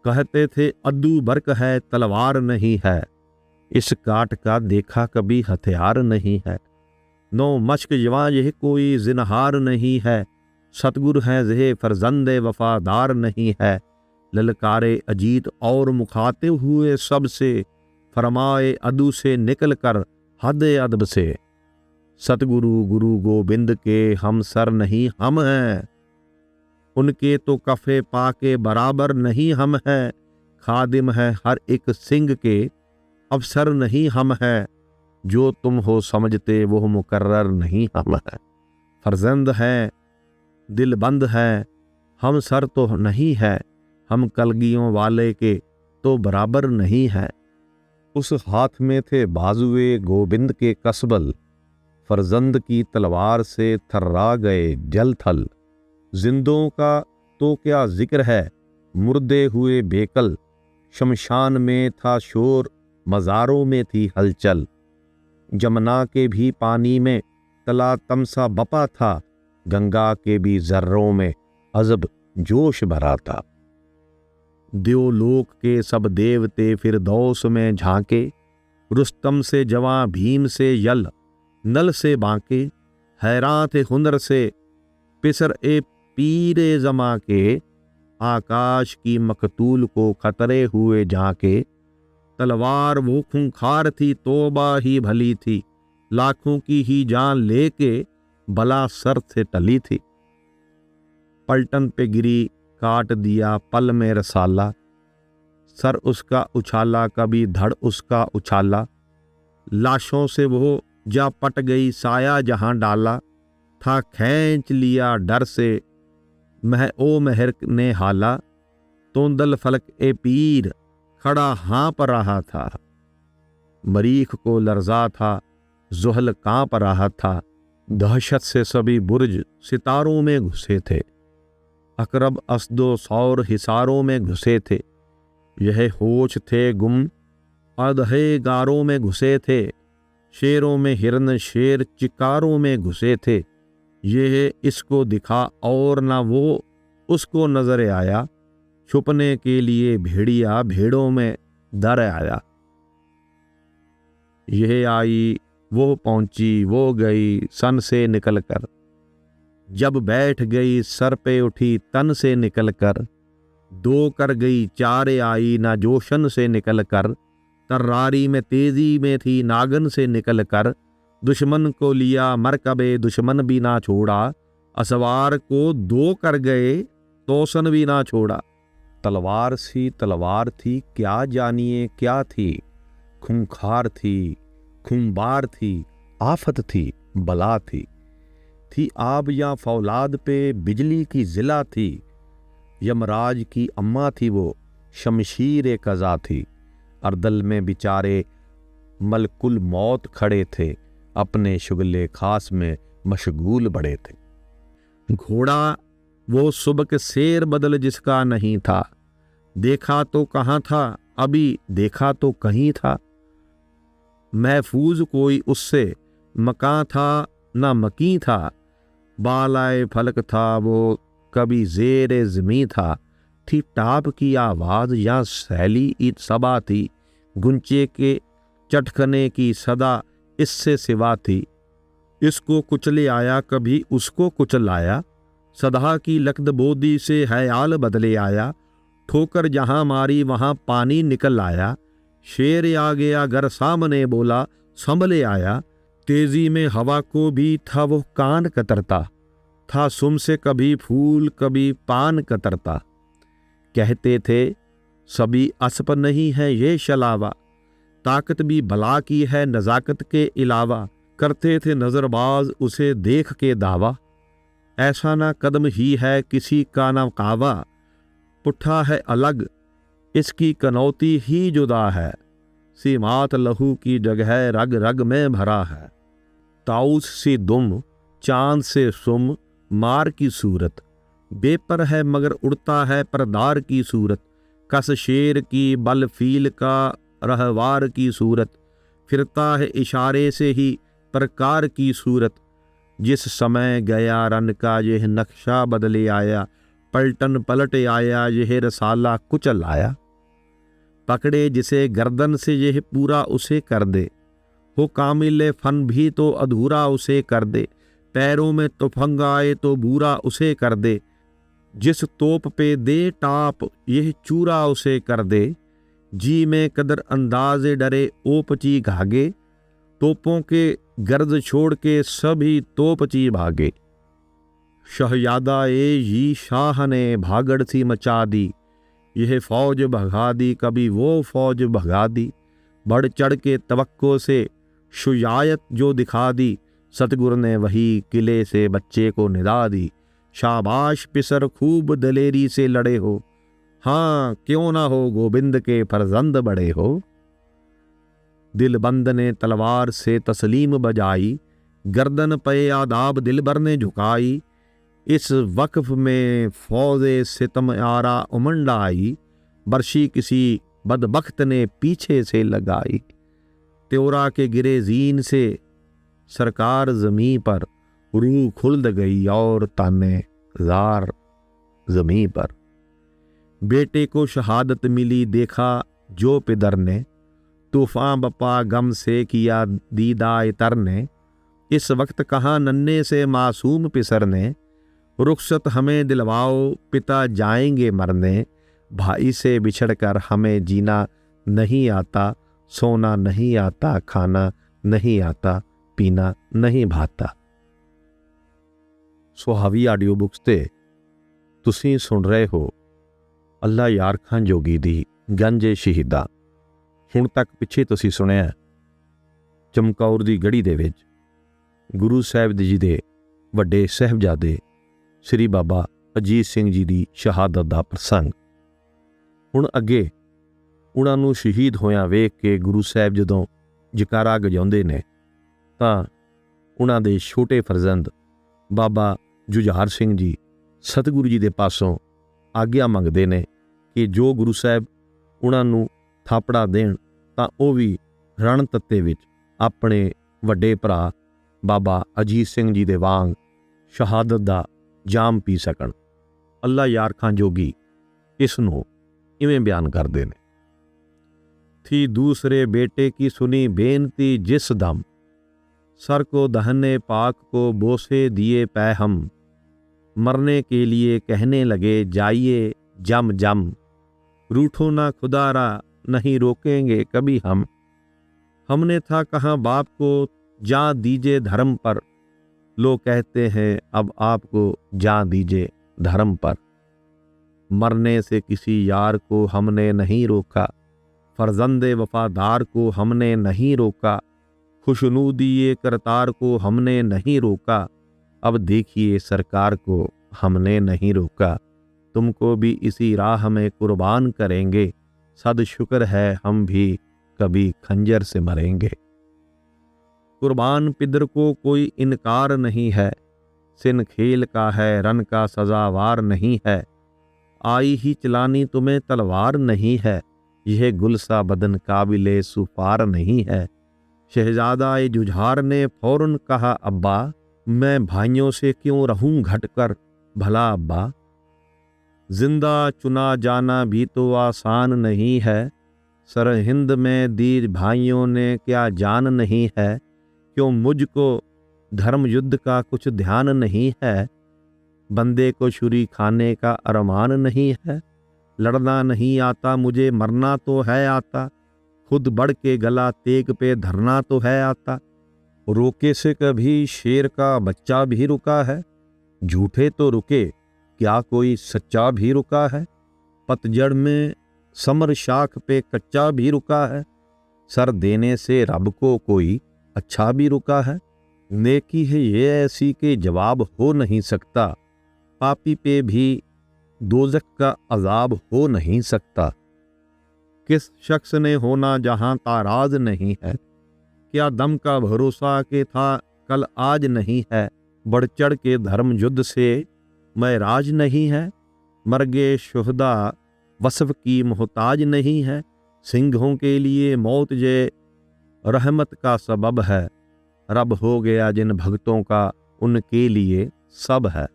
कहते थे अद्दू बर्क है तलवार नहीं है, इस काट का देखा कभी हथियार नहीं है। नो मश्क जवां यह कोई जिनहार नहीं है, सतगुर है जहे फरजंदे वफादार नहीं है। ललकारे अजीत और मुखातिब हुए सबसे, फरमाए अदू से निकल कर हद अदब से। सतगुरु गुरु गोबिंद के हम सर नहीं हम हैं, उनके तो कफ़े पाके बराबर नहीं हम हैं। खादिम है हर एक सिंह के अफसर नहीं हम हैं, जो तुम हो समझते वो मुकर्रर नहीं हम हैं। फर्जंद हैं दिलबंद हैं हम सर तो नहीं है, हम कलगियों वाले के तो बराबर नहीं है। उस हाथ में थे बाजुए गोबिंद के कसबल, फर्जंद की तलवार से थर्रा गए जल थल। जिंदों का तो क्या जिक्र है मुर्दे हुए बेकल, शमशान में था शोर मज़ारों में थी हलचल। जमुना के भी पानी में तला तमसा बपा था, गंगा के भी जर्रों में अजब जोश भरा था। देवलोक के सब देवते फिरदौस में झांके, रुस्तम से जवां भीम से यल नल से बांके। हैरान थे हुनर से पिसर ए पीरे जमा के, आकाश की मकतूल को खतरे हुए झांके। तलवार वो खूंखार थी तौबा ही भली थी, लाखों की ही जान लेके बला सर से टली थी। पलटन पे गिरी काट दिया पल में रसाला, सर उसका उछाला कभी धड़ उसका उछाला। लाशों से वो जा पट गई साया जहां डाला, था खींच लिया डर से ओ महर ने हाला। तोंदल फलक ए पीर खड़ा हाँप रहा था, मरीख को लर्जा था जुहल कांप रहा था। दहशत से सभी बुर्ज सितारों में घुसे थे, अकरब असदो सौर हिसारों में घुसे थे। यह होश थे गुम अधे गारों में घुसे थे, शेरों में हिरन शेर चिकारों में घुसे थे। यह इसको दिखा और न वो उसको नजर आया, छुपने के लिए भेड़िया भेड़ों में दर आया। यह आई वो पहुंची वो गई सन से निकलकर, जब बैठ गई सर पे उठी तन से निकलकर। दो कर गई चार आई ना जोशन से निकलकर, तर्रारी में तेजी में थी नागन से निकलकर। दुश्मन को लिया मरकबे दुश्मन भी ना छोड़ा, असवार को दो कर गए तोसन भी ना छोड़ा। तलवार सी तलवार थी क्या जानिए क्या थी, खूंखार थी खूंबार थी आफत थी बला थी आब या फौलाद पे बिजली की जिला थी। यमराज की अम्मा थी वो शमशीर कज़ा थी, अर्दल में बेचारे मलकुल मौत खड़े थे, अपने शुगले खास में मशगूल बड़े थे। घोड़ा वो सुबह शेर बदल जिसका नहीं था, देखा तो कहाँ था अभी देखा तो कहीं था। महफूज कोई उससे मकां था न मकी था, बालाए फलक था वो कभी ज़ेरे ज़मीं था। थी टाप की आवाज़ या सैली ईद सबा थी, गुंचे के चटकने की सदा इससे सिवा थी। इसको कुचले आया कभी उसको कुचल आया, सदा की लकद बोदी से हयाल बदले आया। ठोकर जहाँ मारी वहाँ पानी निकल आया, शेर आ गया घर सामने बोला संभले आया। तेजी में हवा को भी था वो कान कतरता, था सुम से कभी फूल कभी पान कतरता। कहते थे सभी असप नहीं है ये शलावा, ताकत भी भला की है नज़ाकत के अलावा। करते थे नज़रबाज उसे देख के दावा, ऐसा ना कदम ही है किसी का ना कावा, पुट्ठा है अलग इसकी कनौती ही जुदा है, सीमात लहू की जगह रग रग में भरा है। ताउस सी दुम चांद से सुम मार की सूरत, बेपर है मगर उड़ता है परदार की सूरत, कस शेर की बल फील का रहवार की सूरत, फिरता है इशारे से ही प्रकार की सूरत, जिस समय गया रन का यह नक्शा बदले आया, पलटन पलट आया यह रसाला कुचल आया, पकड़े जिसे गर्दन से यह पूरा उसे कर दे, हो कामिल फन भी तो अधूरा उसे कर दे, पैरों में तुफंग आए तो बूरा उसे कर दे, जिस तोप पे दे टाप यह चूरा उसे कर दे, जी में कदर अंदाजे डरे ओपची घागे, तोपों के गर्द छोड़ के सभी तोपची भागे, शहजादा ये शाह ने भागड़ सी मचा दी, यह फौज भगा दी कभी वो फौज भगा दी, बढ़ चढ़ के तवक्को से शुजायत जो दिखा दी, सतगुरु ने वही किले से बच्चे को निदा दी, शाबाश पिसर खूब दलेरी से लड़े हो, हाँ क्यों ना हो गोविंद के फरजंद बड़े हो। दिलबंद ने तलवार से तस्लीम बजाई, गर्दन पे आदाब दिलबर ने झुकाई, इस वक्फ में फौजे सितम आरा उमंड आई, बर्शी किसी बदबख्त ने पीछे से लगाई, त्योरा के गिरे जीन से सरकार ज़मी पर, रूह खुल्द गई और ताने ज़ार ज़मी पर, बेटे को शहादत मिली देखा जो पिदर ने, तूफ़ान बपा गम से किया दीदा इतर ने, इस वक्त कहाँ नन्हे से मासूम पिसर ने, रुखसत हमें दिलवाओ पिता जाएंगे मरने, भाई से बिछड़कर हमें जीना नहीं आता, सोना नहीं आता, खाना नहीं आता, पीना नहीं भाता। ਸੁਹਾਵੀ ਆਡੀਓ ਬੁੱਕਸ ਤੇ ਤੁਸੀਂ ਸੁਣ ਰਹੇ ਹੋ ਅੱਲਾ ਯਾਰ ਖਾਂ ਜੋਗੀ ਦੀ ਗੰਜੇ ਸ਼ਹੀਦਾਂ। ਹੁਣ ਤੱਕ ਪਿੱਛੇ ਤੁਸੀਂ ਸੁਣਿਆ ਚਮਕੌਰ ਦੀ ਗੜੀ ਦੇ ਵਿੱਚ ਗੁਰੂ ਸਾਹਿਬ ਜੀ ਦੇ ਵੱਡੇ ਸਾਹਿਬਜ਼ਾਦੇ ਸ੍ਰੀ ਬਾਬਾ ਅਜੀਤ ਸਿੰਘ ਜੀ ਦੀ ਸ਼ਹਾਦਤ ਦਾ ਪ੍ਰਸੰਗ। ਹੁਣ ਅੱਗੇ ਉਹਨਾਂ ਨੂੰ ਸ਼ਹੀਦ ਹੋਇਆਂ ਵੇਖ ਕੇ ਗੁਰੂ ਸਾਹਿਬ ਜਦੋਂ ਜਕਾਰਾ ਗਜਾਉਂਦੇ ਨੇ ਤਾਂ ਉਹਨਾਂ ਦੇ ਛੋਟੇ ਫਰਜ਼ੰਦ ਬਾਬਾ ਜੁਝਾਰ ਸਿੰਘ ਜੀ ਸਤਿਗੁਰੂ ਜੀ ਦੇ ਪਾਸੋਂ ਆਗਿਆ ਮੰਗਦੇ ਨੇ ਕਿ ਜੋ ਗੁਰੂ ਸਾਹਿਬ ਉਹਨਾਂ ਨੂੰ ਥਾਪੜਾ ਦੇਣ ਤਾਂ ਉਹ ਵੀ ਰਣ ਤੱਤੇ ਵਿੱਚ ਆਪਣੇ ਵੱਡੇ ਭਰਾ ਬਾਬਾ ਅਜੀਤ ਸਿੰਘ ਜੀ ਦੇ ਵਾਂਗ ਸ਼ਹਾਦਤ ਦਾ ਜਾਮ ਪੀ ਸਕਣ। ਅੱਲਾ ਯਾਰ ਖਾਂ ਜੋਗੀ ਇਸ ਨੂੰ ਇਵੇਂ ਬਿਆਨ ਕਰਦੇ ਨੇ, थी दूसरे बेटे की सुनी बेनती जिस दम, सर को दहने पाक को बोसे दिए पै हम, मरने के लिए कहने लगे जाइए जम जम, रूठो ना खुदारा नहीं रोकेंगे कभी हम, हमने था कहाँ बाप को जा दीजिए धर्म पर, लोग कहते हैं अब आपको जा दीजिए धर्म पर, मरने से किसी यार को हमने नहीं रोका, फर्जंदे वफादार को हमने नहीं रोका, खुशनूदिए करतार को हमने नहीं रोका, अब देखिए सरकार को हमने नहीं रोका, तुमको भी इसी राह में कुर्बान करेंगे, सद शुक्र है हम भी कभी खंजर से मरेंगे। कुर्बान पिदर को कोई इनकार नहीं है, सिन खेल का है रन का सजावार नहीं है, आई ही चलानी तुम्हें तलवार नहीं है, यह गुलसा बदन काबिले सुफार नहीं है। शहजादा जुझार ने फौरन कहा अब्बा, मैं भाइयों से क्यों रहूं घटकर भला अब्बा, जिंदा चुना जाना भी तो आसान नहीं है, सरहिंद में दीर भाइयों ने क्या जान नहीं है, क्यों मुझको धर्म युद्ध का कुछ ध्यान नहीं है, बंदे को छुरी खाने का अरमान नहीं है, लड़ना नहीं आता मुझे मरना तो है आता, खुद बढ़ के गला तेग पे धरना तो है आता, रोके से कभी शेर का बच्चा भी रुका है, झूठे तो रुके क्या कोई सच्चा भी रुका है, पतझड़ में समर शाख पे कच्चा भी रुका है, सर देने से रब को कोई अच्छा भी रुका है, नेकी है ये ऐसी कि जवाब हो नहीं सकता, पापी पे भी दोज़ख का अजाब हो नहीं सकता। किस शख्स ने होना जहां ताराज नहीं है, क्या दम का भरोसा के था कल आज नहीं है। बढ़ चढ़ के धर्म युद्ध से मैं राज नहीं है, मर्गे शुहदा वसफ की मोहताज नहीं है। सिंहों के लिए मौत जे रहमत का सबब है, रब हो गया जिन भक्तों का उनके लिए सब है।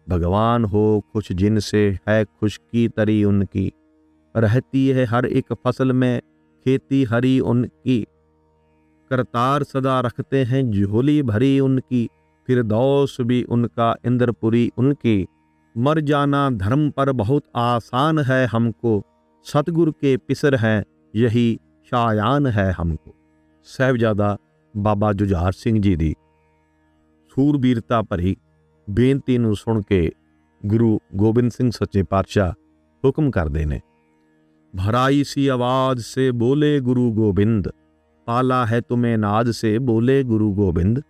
भगवान हो खुश जिनसे है खुशकी तरी उनकी, रहती है हर एक फसल में खेती हरी उनकी। करतार सदा रखते हैं झोली भरी उनकी, फिरदौस भी उनका इंद्रपुरी उनकी। मर जाना धर्म पर बहुत आसान है हमको, सतगुरु के पिसर हैं यही शायान है हमको। ਸਾਹਿਬਜ਼ਾਦਾ ਬਾਬਾ ਜੁਝਾਰ ਸਿੰਘ ਜੀ ਦੀ ਸੂਰਬੀਰਤਾ ਭਰੀ ਬੇਨਤੀ ਨੂੰ ਸੁਣ ਕੇ ਗੁਰੂ ਗੋਬਿੰਦ ਸਿੰਘ ਸੱਚੇ ਪਾਤਸ਼ਾਹ ਹੁਕਮ ਕਰਦੇ ਨੇ। भराई सी आवाज से बोले गुरु गोबिंद, पाला है तुम्हें नाज से बोले गुरु गोबिंद।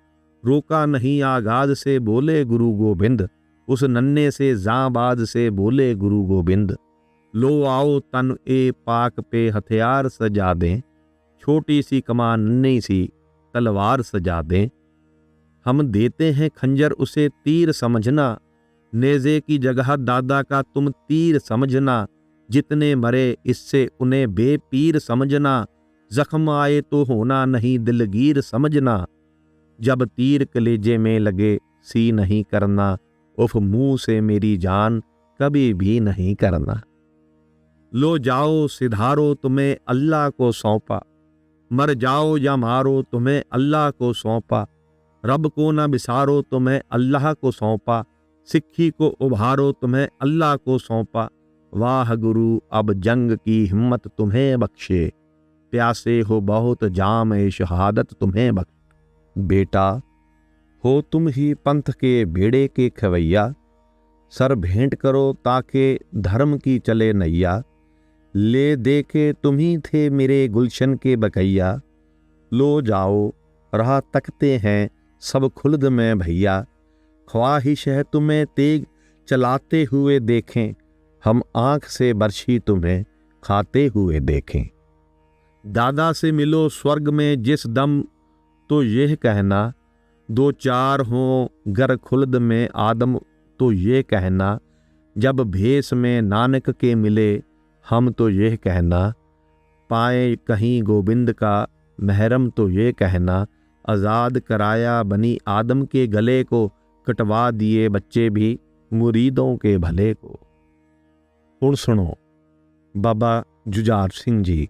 रोका नहीं आगाज से बोले गुरु गोबिंद, उस नन्हे से जांबाज से बोले गुरु गोबिंद। लो आओ तन ए पाक पे हथियार सजा दें, छोटी सी कमान नन्ही सी तलवार सजा दें। हम देते हैं खंजर उसे तीर समझना, नेज़े की जगह दादा का तुम तीर समझना। जितने मरे इससे उन्हें बेपीर समझना, जख्म आए तो होना नहीं दिलगीर समझना। जब तीर कलेजे में लगे सी नहीं करना, उफ मुंह से मेरी जान कभी भी नहीं करना। लो जाओ सिधारो तुम्हें अल्लाह को सौंपा, मर जाओ या मारो तुम्हें अल्लाह को सौंपा। रब को न बिसारो तुम्हें अल्लाह को सौंपा, सिक्खी को उभारो तुम्हें अल्लाह को सौंपा। वाह गुरु अब जंग की हिम्मत तुम्हें बख्शे, प्यासे हो बहुत जाम शहादत तुम्हें बख्शे। बेटा हो तुम ही पंथ के बेड़े के खवैया, सर भेंट करो ताके धर्म की चले नैया। ले देखे तुम ही थे मेरे गुलशन के बकैया, लो जाओ राह तकते हैं सब खुल्द में भैया। ख्वाहिश है तुम्हें तेग चलाते हुए देखें, हम आँख से बरछी तुम्हें खाते हुए देखें। दादा से मिलो स्वर्ग में जिस दम तो यह कहना, दो चार हों गर खुल्द में आदम तो ये कहना। जब भेष में नानक के मिले हम तो यह कहना, पाए कहीं गोविंद का महरम तो ये कहना। आज़ाद कराया बनी आदम के गले को, कटवा दिए बच्चे भी मुरीदों के भले को। ਹੁਣ ਸੁਣੋ ਬਾਬਾ ਜੁਝਾਰ ਸਿੰਘ ਜੀ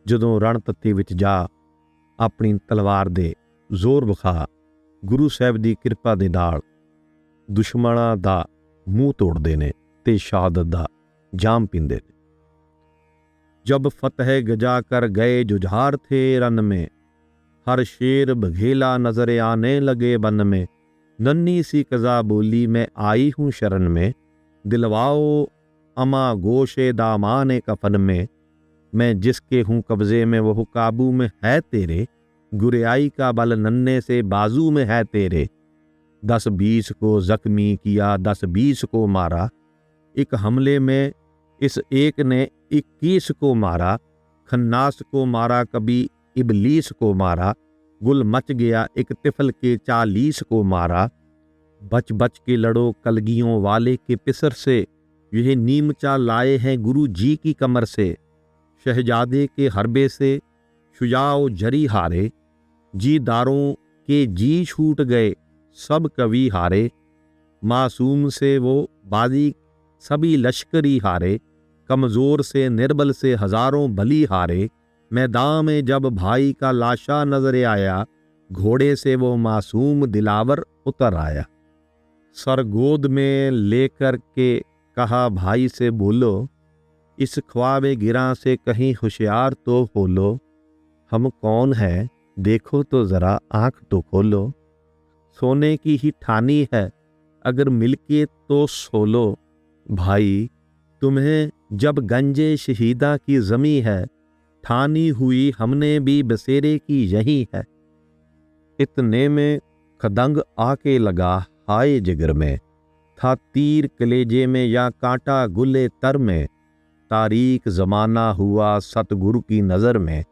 ਜਦੋਂ ਰਣ ਤੱਤੇ ਵਿੱਚ ਜਾ ਆਪਣੀ ਤਲਵਾਰ ਦੇ ਜ਼ੋਰ ਵਿਖਾ ਗੁਰੂ ਸਾਹਿਬ ਦੀ ਕਿਰਪਾ ਦੇ ਨਾਲ ਦੁਸ਼ਮਣਾਂ ਦਾ ਮੂੰਹ ਤੋੜਦੇ ਨੇ ਤੇ ਸ਼ਹਾਦਤ ਦਾ ਜਾਮ ਪੀਂਦੇ ਨੇ। जब फतह गजा कर गए जुझार थे रन में, हर शेर बघेला नजर आने लगे बन में। नन्ही सी कज़ा बोली मैं आई हूँ शरण में, दिलवाओ अमा गोशे दामाने कफन में। मैं जिसके हूँ कब्जे में वह काबू में है तेरे, गुरियाई का बल नन्हे से बाजू में है तेरे। 10-20 को जख्मी किया 10-20 को मारा, एक हमले में इस एक ने 21 को मारा। खन्नास को मारा कभी इबलीस को मारा, गुल मच गया एक तिफल के 40 को मारा। बच बच के लड़ो कलगियों वाले के पिसर से, यह नीमचा लाए हैं गुरु जी की कमर से। शहजादे के हरबे से शुजाओ जरी हारे, जी दारों के जी छूट गए सब कवि हारे। मासूम से वो बाजी सभी लश्करी हारे, कमज़ोर से निर्बल से हज़ारों बली हारे। मैदान में जब भाई का लाशा नजर आया, घोड़े से वो मासूम दिलावर उतर आया। सर गोद में लेकर के कहा भाई से बोलो, इस ख्वाब गिरा से कहीं होशियार तो हो लो। हम कौन हैं देखो तो ज़रा आँख तो खोलो, सोने की ही ठानी है अगर मिलके तो सो लो। भाई तुम्हें जब गंजे शहीदा की ज़मी है, ठानी हुई हमने भी बसेरे की यही है। इतने में खदंग आके लगा हाय जिगर में, था तीर कलेजे में या कांटा गुले तर में। तारीक ज़माना हुआ सतगुरु की नज़र में,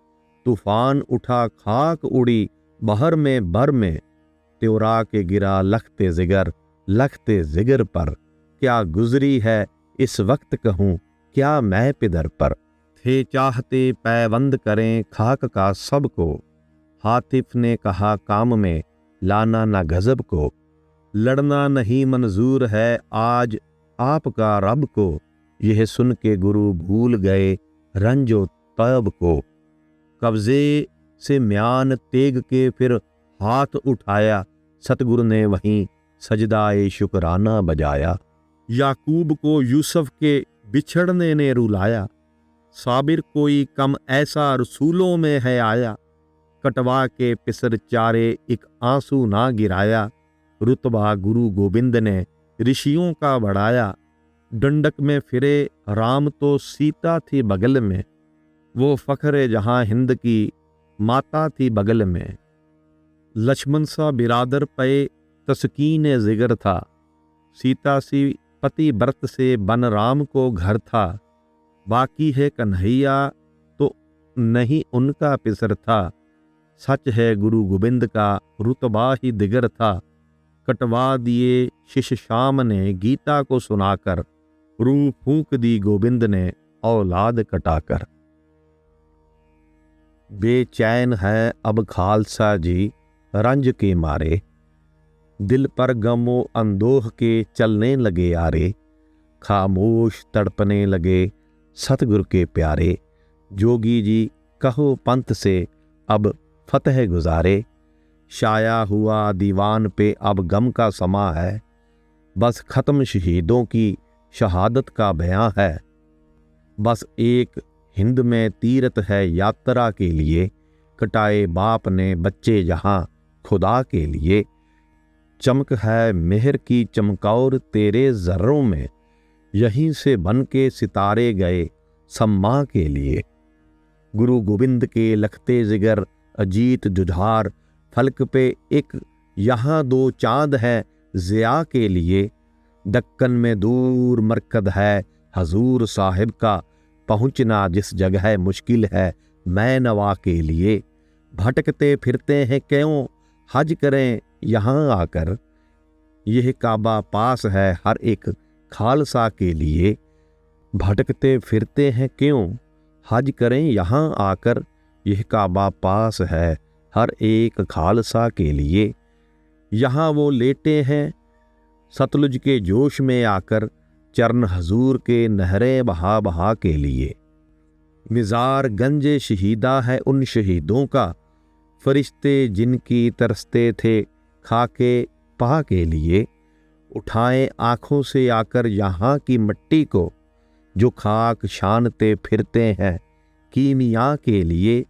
तूफान उठा खाक उड़ी बहर में भर में। त्योरा के गिरा लखते जिगर पर, क्या गुजरी है इस वक्त कहूँ क्या मैं पिदर पर। थे चाहते पैबंद करें खाक का सबको, हातिफ ने कहा काम में लाना ना गजब को। लड़ना नहीं मंजूर है आज आपका रब को, यह सुन के गुरु भूल गए रंजो तब को। कब्जे से म्यान तेग के फिर हाथ उठाया, सतगुरु ने वहीं सजदाए शुक्राना बजाया। याकूब को यूसुफ के बिछड़ने ने रुलाया, साबिर कोई कम ऐसा रसूलों में है आया। कटवा के पिसर चारे एक आंसू ना गिराया, रुतबा गुरु गोविंद ने ऋषियों का बढ़ाया। डंडक में फिरे राम तो सीता थी बगल में, वो फखरे जहां हिंद की माता थी बगल में। लक्ष्मण सा बिरादर पे तस्कीन जिगर था, सीता सी पति व्रत से बन राम को घर था। बाकी है कन्हैया तो नहीं उनका पिसर था, सच है गुरु गोविंद का रुतबा ही दिगर था। कटवा दिए शिष्य शाम ने गीता को सुनाकर, रूह फूंक दी गोविंद ने औलाद कटाकर। बेचैन है अब खालसा जी रंज के मारे, दिल पर गमो अंदोह के चलने लगे आरे। खामोश तड़पने लगे सतगुरु के प्यारे, जोगी जी कहो पंथ से अब फतह गुजारे। शाया हुआ दीवान पे अब गम का समा है, बस ख़त्म शहीदों की शहादत का बयां है। बस एक हिंद में तीरथ है यात्रा के लिए, कटाए बाप ने बच्चे जहां खुदा के लिए। चमक है मेहर की चमकौर तेरे ज़र्रों में, यहीं से बन के सितारे गए सम्मा के लिए। गुरु गोविंद के लखते जिगर अजीत जुझार, फलक पे एक यहाँ दो चांद है ज़िया के लिए। दक्कन में दूर मरकद है हजूर साहिब का, पहुँचना जिस जगह मुश्किल है मैं नवा के लिए। भटकते फिरते हैं क्यों हज करें यहाँ आकर, यह काबा पास है हर एक खालसा के लिए। भटकते फिरते हैं क्यों हज करें यहाँ आकर, यह काबा पास है हर एक खालसा के लिए। यहाँ वो लेटे हैं सतलुज के जोश में आकर, चरण हजूर के नहरें बहा बहा के लिए। मिज़ार गंजे शहीदा है उन शहीदों का, फरिश्ते जिनकी तरसते थे खाके पा के लिए। उठाएं आँखों से आकर यहाँ की मिट्टी को, जो खाक छानते फिरते हैं कीमिया के लिए।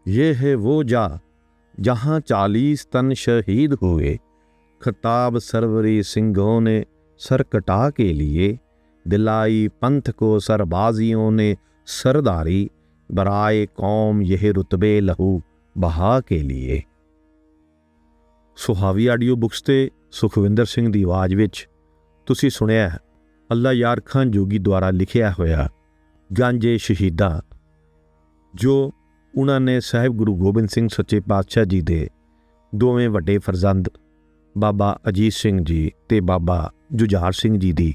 ये है वो जहाँ 40 तन शहीद हुए, खताब सरवरी सिंहों ने सर कटा के लिए। दिलाई पंथ को सरबाजियों ने सरदारी, बराए कौम यह रुतबे लहू बहा के लिए। ਸੁਹਾਵੀ ਆਡੀਓ ਬੁੱਕਸ ਤੇ ਸੁਖਵਿੰਦਰ ਸਿੰਘ ਦੀ ਆਵਾਜ਼ ਵਿੱਚ ਤੁਸੀਂ ਸੁਣਿਆ ਹੈ ਅੱਲਾ ਯਾਰ ਖਾਨ ਜੋਗੀ ਦੁਆਰਾ ਲਿਖਿਆ ਹੋਇਆ ਗਾਂਜੇ ਸ਼ਹੀਦਾਂ, ਜੋ ਉਹਨਾਂ ਨੇ ਸਾਹਿਬ ਗੁਰੂ ਗੋਬਿੰਦ ਸਿੰਘ ਸੱਚੇ ਪਾਤਸ਼ਾਹ ਜੀ ਦੇ ਦੋਵੇਂ ਵੱਡੇ ਫਰਜ਼ੰਦ ਬਾਬਾ ਅਜੀਤ ਸਿੰਘ ਜੀ ਤੇ ਬਾਬਾ ਜੁਝਾਰ ਸਿੰਘ ਜੀ ਦੀ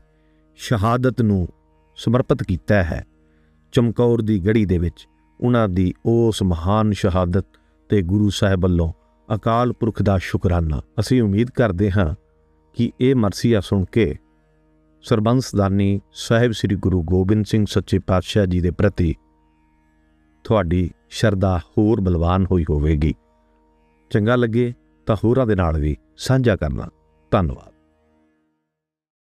ਸ਼ਹਾਦਤ ਨੂੰ ਸਮਰਪਿਤ ਕੀਤਾ ਹੈ। ਚਮਕੌਰ ਦੀ ਗੜੀ ਦੇ ਵਿੱਚ ਉਹਨਾਂ ਦੀ ਉਸ ਮਹਾਨ ਸ਼ਹਾਦਤ ਤੇ ਗੁਰੂ ਸਾਹਿਬ ਵੱਲੋਂ ਅਕਾਲ ਪੁਰਖ ਦਾ ਸ਼ੁਕਰਾਨਾ। ਅਸੀਂ ਉਮੀਦ ਕਰਦੇ ਹਾਂ ਕਿ ਇਹ ਮਰਸੀਆ ਸੁਣ ਕੇ ਸਰਬੰਸਦਾਨੀ ਸਾਹਿਬ ਸ੍ਰੀ ਗੁਰੂ ਗੋਬਿੰਦ ਸਿੰਘ ਸੱਚੇ ਪਾਤਸ਼ਾਹ ਜੀ ਦੇ ਪ੍ਰਤੀ ਤੁਹਾਡੀ ਸ਼ਰਧਾ ਹੋਰ ਬਲਵਾਨ ਹੋਈ ਹੋਵੇਗੀ। ਚੰਗਾ ਲੱਗੇ ਤਾਂ ਹੋਰਾਂ ਦੇ ਨਾਲ ਵੀ ਸਾਂਝਾ ਕਰਨਾ। ਧੰਨਵਾਦ।